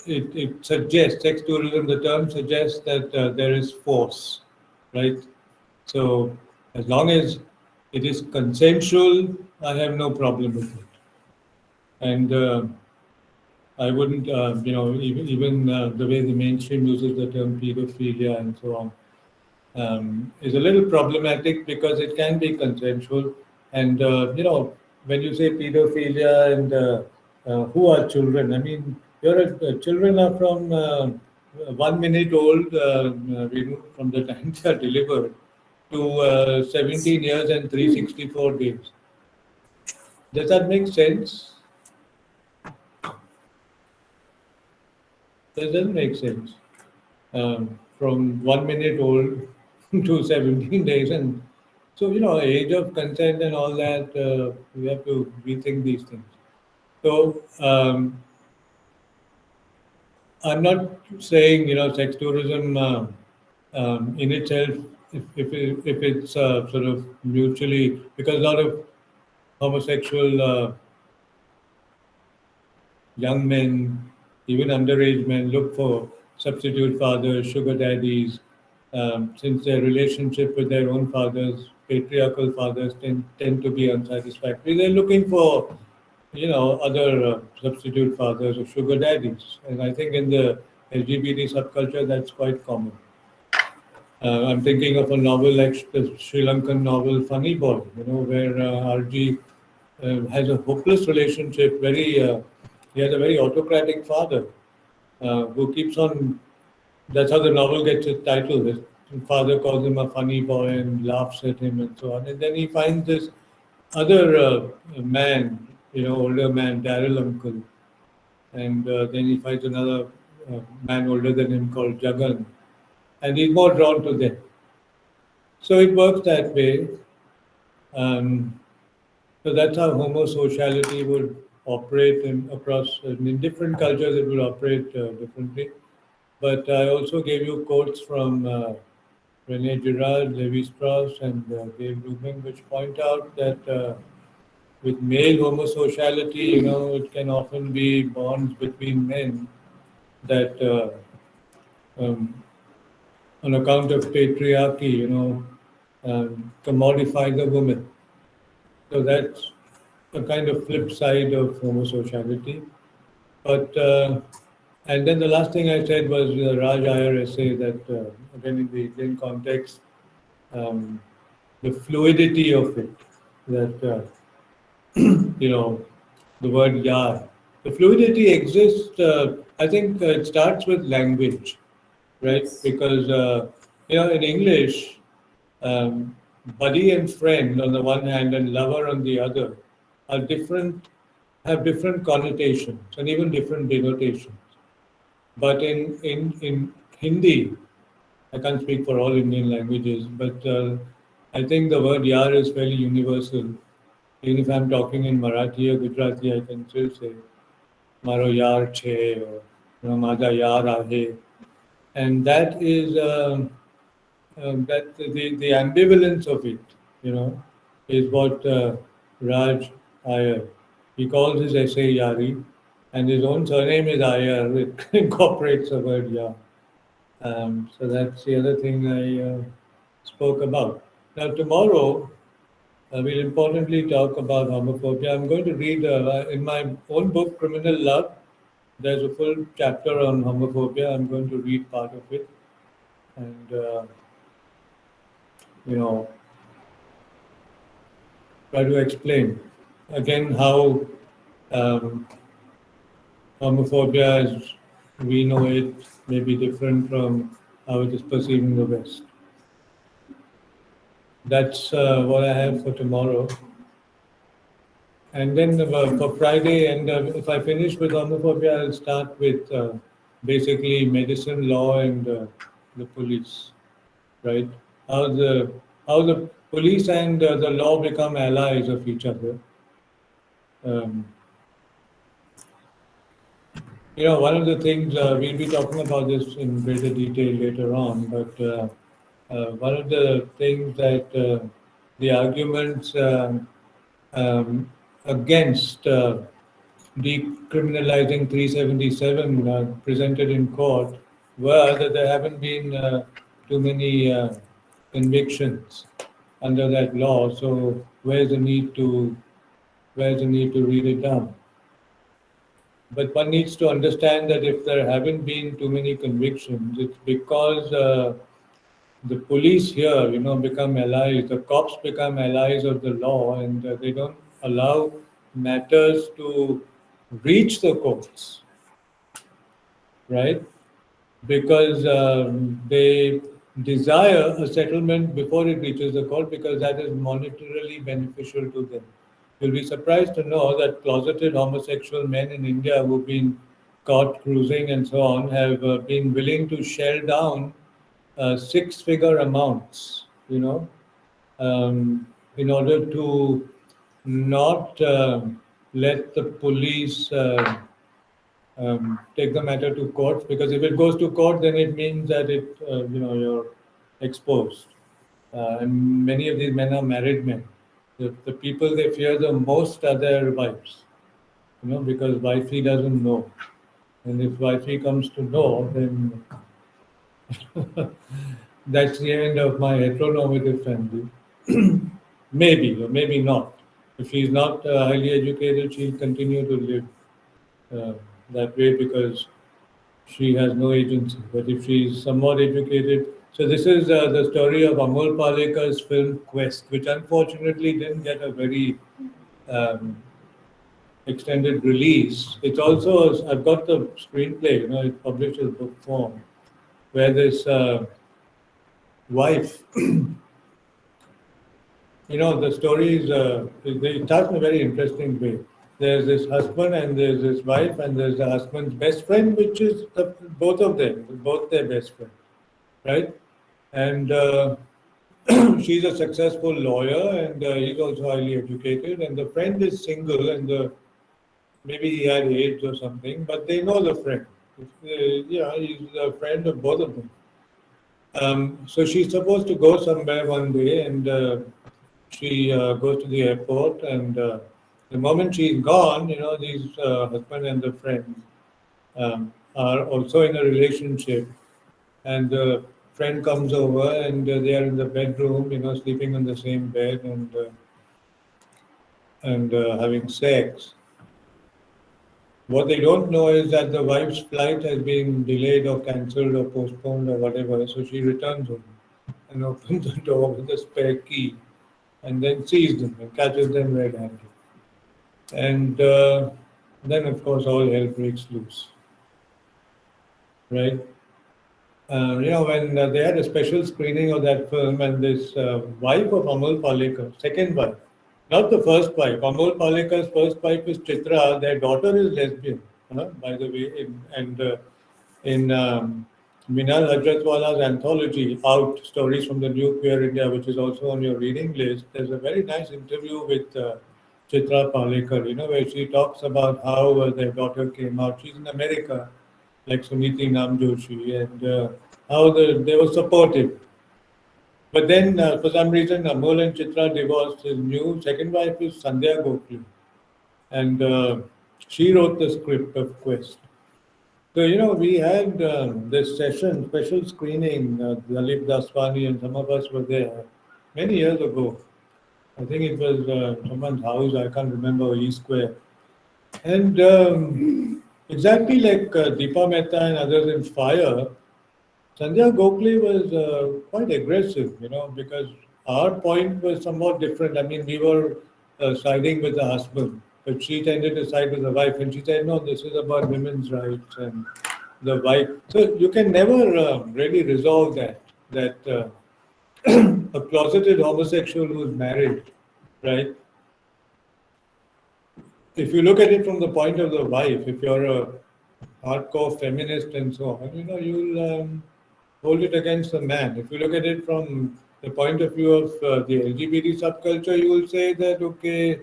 it suggests, sex tourism, the term suggests that there is force, right? So as long as it is consensual, I have no problem with it. And I wouldn't, even the way the mainstream uses the term pedophilia and so on, is a little problematic because it can be consensual. And, when you say pedophilia and who are children, I mean, children are from 1 minute old, from the time they are delivered, to 17 years and 364 days. Does that make sense? That doesn't make sense. From 1 minute old to 17 days and So, age of consent and all that, we have to rethink these things. So, I'm not saying, sex tourism in itself, if it's sort of mutually, because a lot of homosexual young men, even underage men, look for substitute fathers, sugar daddies, since their relationship with their own fathers, patriarchal fathers, tend to be unsatisfactory. They're looking for, other substitute fathers or sugar daddies. And I think in the LGBT subculture, that's quite common. I'm thinking of a novel like the Sri Lankan novel Funny Boy, where RG has a hopeless relationship. He has a very autocratic father who keeps on. That's how the novel gets its title. His father calls him a funny boy and laughs at him and so on. And then he finds this other man, older man, Daryl Uncle, and then he finds another man older than him called Jagan, and he's more drawn to them. So it works that way. Um, so that's how homosociality would operate in different cultures. It will operate differently. But I also gave you quotes from René Girard, Levi Strauss, and Dave Rubin, which point out that with male homosociality, it can often be bonds between men that, um, on account of patriarchy, commodify the woman. So that's a kind of flip side of homosociality. But and then the last thing I said was the Raj Iyer essay that, again in the Indian context, the fluidity of it, that the word yar. The fluidity exists. I think it starts with language, right? Because in English, buddy and friend on the one hand and lover on the other are different, have different connotations and even different denotations. But in Hindi, I can't speak for all Indian languages, but I think the word yar is fairly universal. Even if I'm talking in Marathi or Gujarati, I can still say Maro yar che or Maja yar aahe. And that is that the ambivalence of it, is what Raj Iyer, he calls his essay Yari, and his own surname is Iyer. It incorporates the word Yar. So that's the other thing I spoke about. Now tomorrow, we'll importantly talk about homophobia. I'm going to read in my own book, Criminal Love. There's a full chapter on homophobia. I'm going to read part of it, and try to explain again how homophobia, as we know it, may be different from how it is perceived in the West. That's what I have for tomorrow. And then for Friday, and if I finish with homophobia, I'll start with basically medicine, law, and the police, right? How the police and the law become allies of each other. One of the things, we'll be talking about this in greater detail later on, but one of the things that the arguments against decriminalizing 377 presented in court were that there haven't been too many convictions under that law. So where's the need to read it down? But one needs to understand that if there haven't been too many convictions, it's because the police here, become allies. The cops become allies of the law, and they don't allow matters to reach the courts, right? Because they desire a settlement before it reaches the court, because that is monetarily beneficial to them. You'll be surprised to know that closeted homosexual men in India who've been caught cruising and so on have been willing to shell down six-figure amounts, in order to not let the police take the matter to court, because if it goes to court, then it means that you're exposed. And many of these men are married men. The people they fear the most are their wives, because wifey doesn't know. And if wifey comes to know, then that's the end of my heteronormative family. Maybe, or maybe not. If she's not highly educated, she'll continue to live that way because she has no agency. But if she's somewhat educated, so this is the story of Amol Palekar's film Quest, which unfortunately didn't get a very um, extended release. It's also, I've got the screenplay, it's published as book form, where this wife, the story is, it starts in a very interesting way. There's this husband and there's this wife, and there's the husband's best friend, which is both of them, both their best friend, right? And she's a successful lawyer, and he's also highly educated, and the friend is single, and maybe he had AIDS or something, but they know the friend. He's a friend of both of them. So she's supposed to go somewhere one day, and she goes to the airport, and the moment she's gone, these husband and the friend are also in a relationship, and the friend comes over, and they are in the bedroom, sleeping on the same bed, and having sex. What they don't know is that the wife's flight has been delayed or cancelled or postponed or whatever, so she returns home and opens the door with a spare key and then sees them and catches them red-handed. And then, of course, all hell breaks loose, right? When they had a special screening of that film, and this wife of Amol Palekar, second wife, not the first wife. Amol Palekar's first wife is Chitra. Their daughter is lesbian, by the way. In Minal Hajratwala's anthology, Out, Stories from the New Queer India, which is also on your reading list, there's a very nice interview with Chitra Palekar, where she talks about how their daughter came out. She's in America, like Suniti Namjoshi, and how they were supportive. But then, for some reason, Amol and Chitra divorced. His new second wife is Sandhya Gokhale, and she wrote the script of Quest. So, we had this session, special screening, Lalit Daswani and some of us were there many years ago. I think it was someone's house, I can't remember, E Square. And exactly like Deepa Mehta and others in Fire, Sandhya Gokhale was quite aggressive, because our point was somewhat different. I mean, we were siding with the husband, but she tended to side with the wife, and she said, no, this is about women's rights and the wife. So you can never really resolve that a closeted homosexual who's married, right? If you look at it from the point of the wife, if you're a hardcore feminist and so on, you'll hold it against the man. If you look at it from the point of view of the LGBT subculture, you will say that, okay,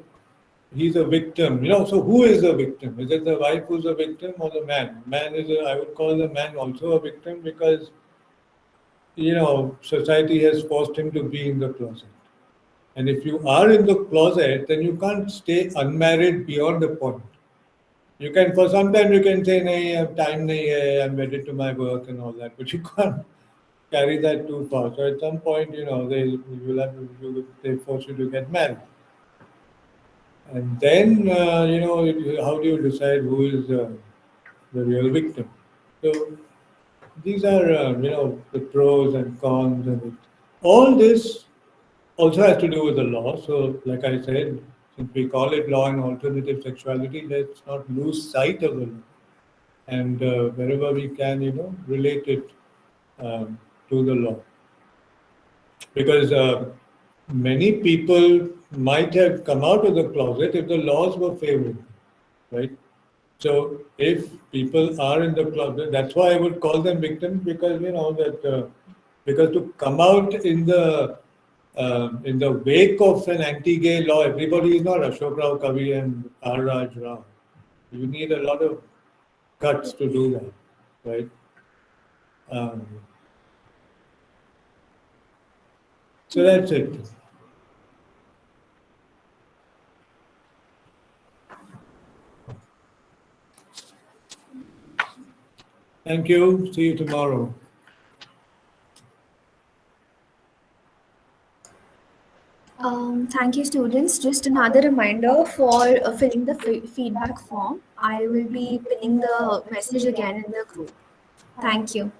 he's a victim. So who is the victim? Is it the wife who's a victim or the man? I would call the man also a victim because, society has forced him to be in the closet. And if you are in the closet, then you can't stay unmarried beyond a point. You can, for some time, you can say, "Nahi, time nahi hai, I'm wedded to my work" and all that, but you can't carry that too far. So at some point, they force you to get married. And then, how do you decide who is the real victim? So these are, the pros and cons, and all this also has to do with the law. So, like I said, since we call it law and alternative sexuality, let's not lose sight of the law. And wherever we can, relate it to the law. Because many people might have come out of the closet if the laws were favorable, right? So if people are in the closet, that's why I would call them victims, because because to come out in the in the wake of an anti-gay law, everybody is not Ashok Rao Kavi and R. Raj Rao. You need a lot of guts to do that, right? So that's it. Thank you. See you tomorrow. Thank you, students. Just another reminder for filling the feedback form. I will be pinning the message again in the group. Thank you.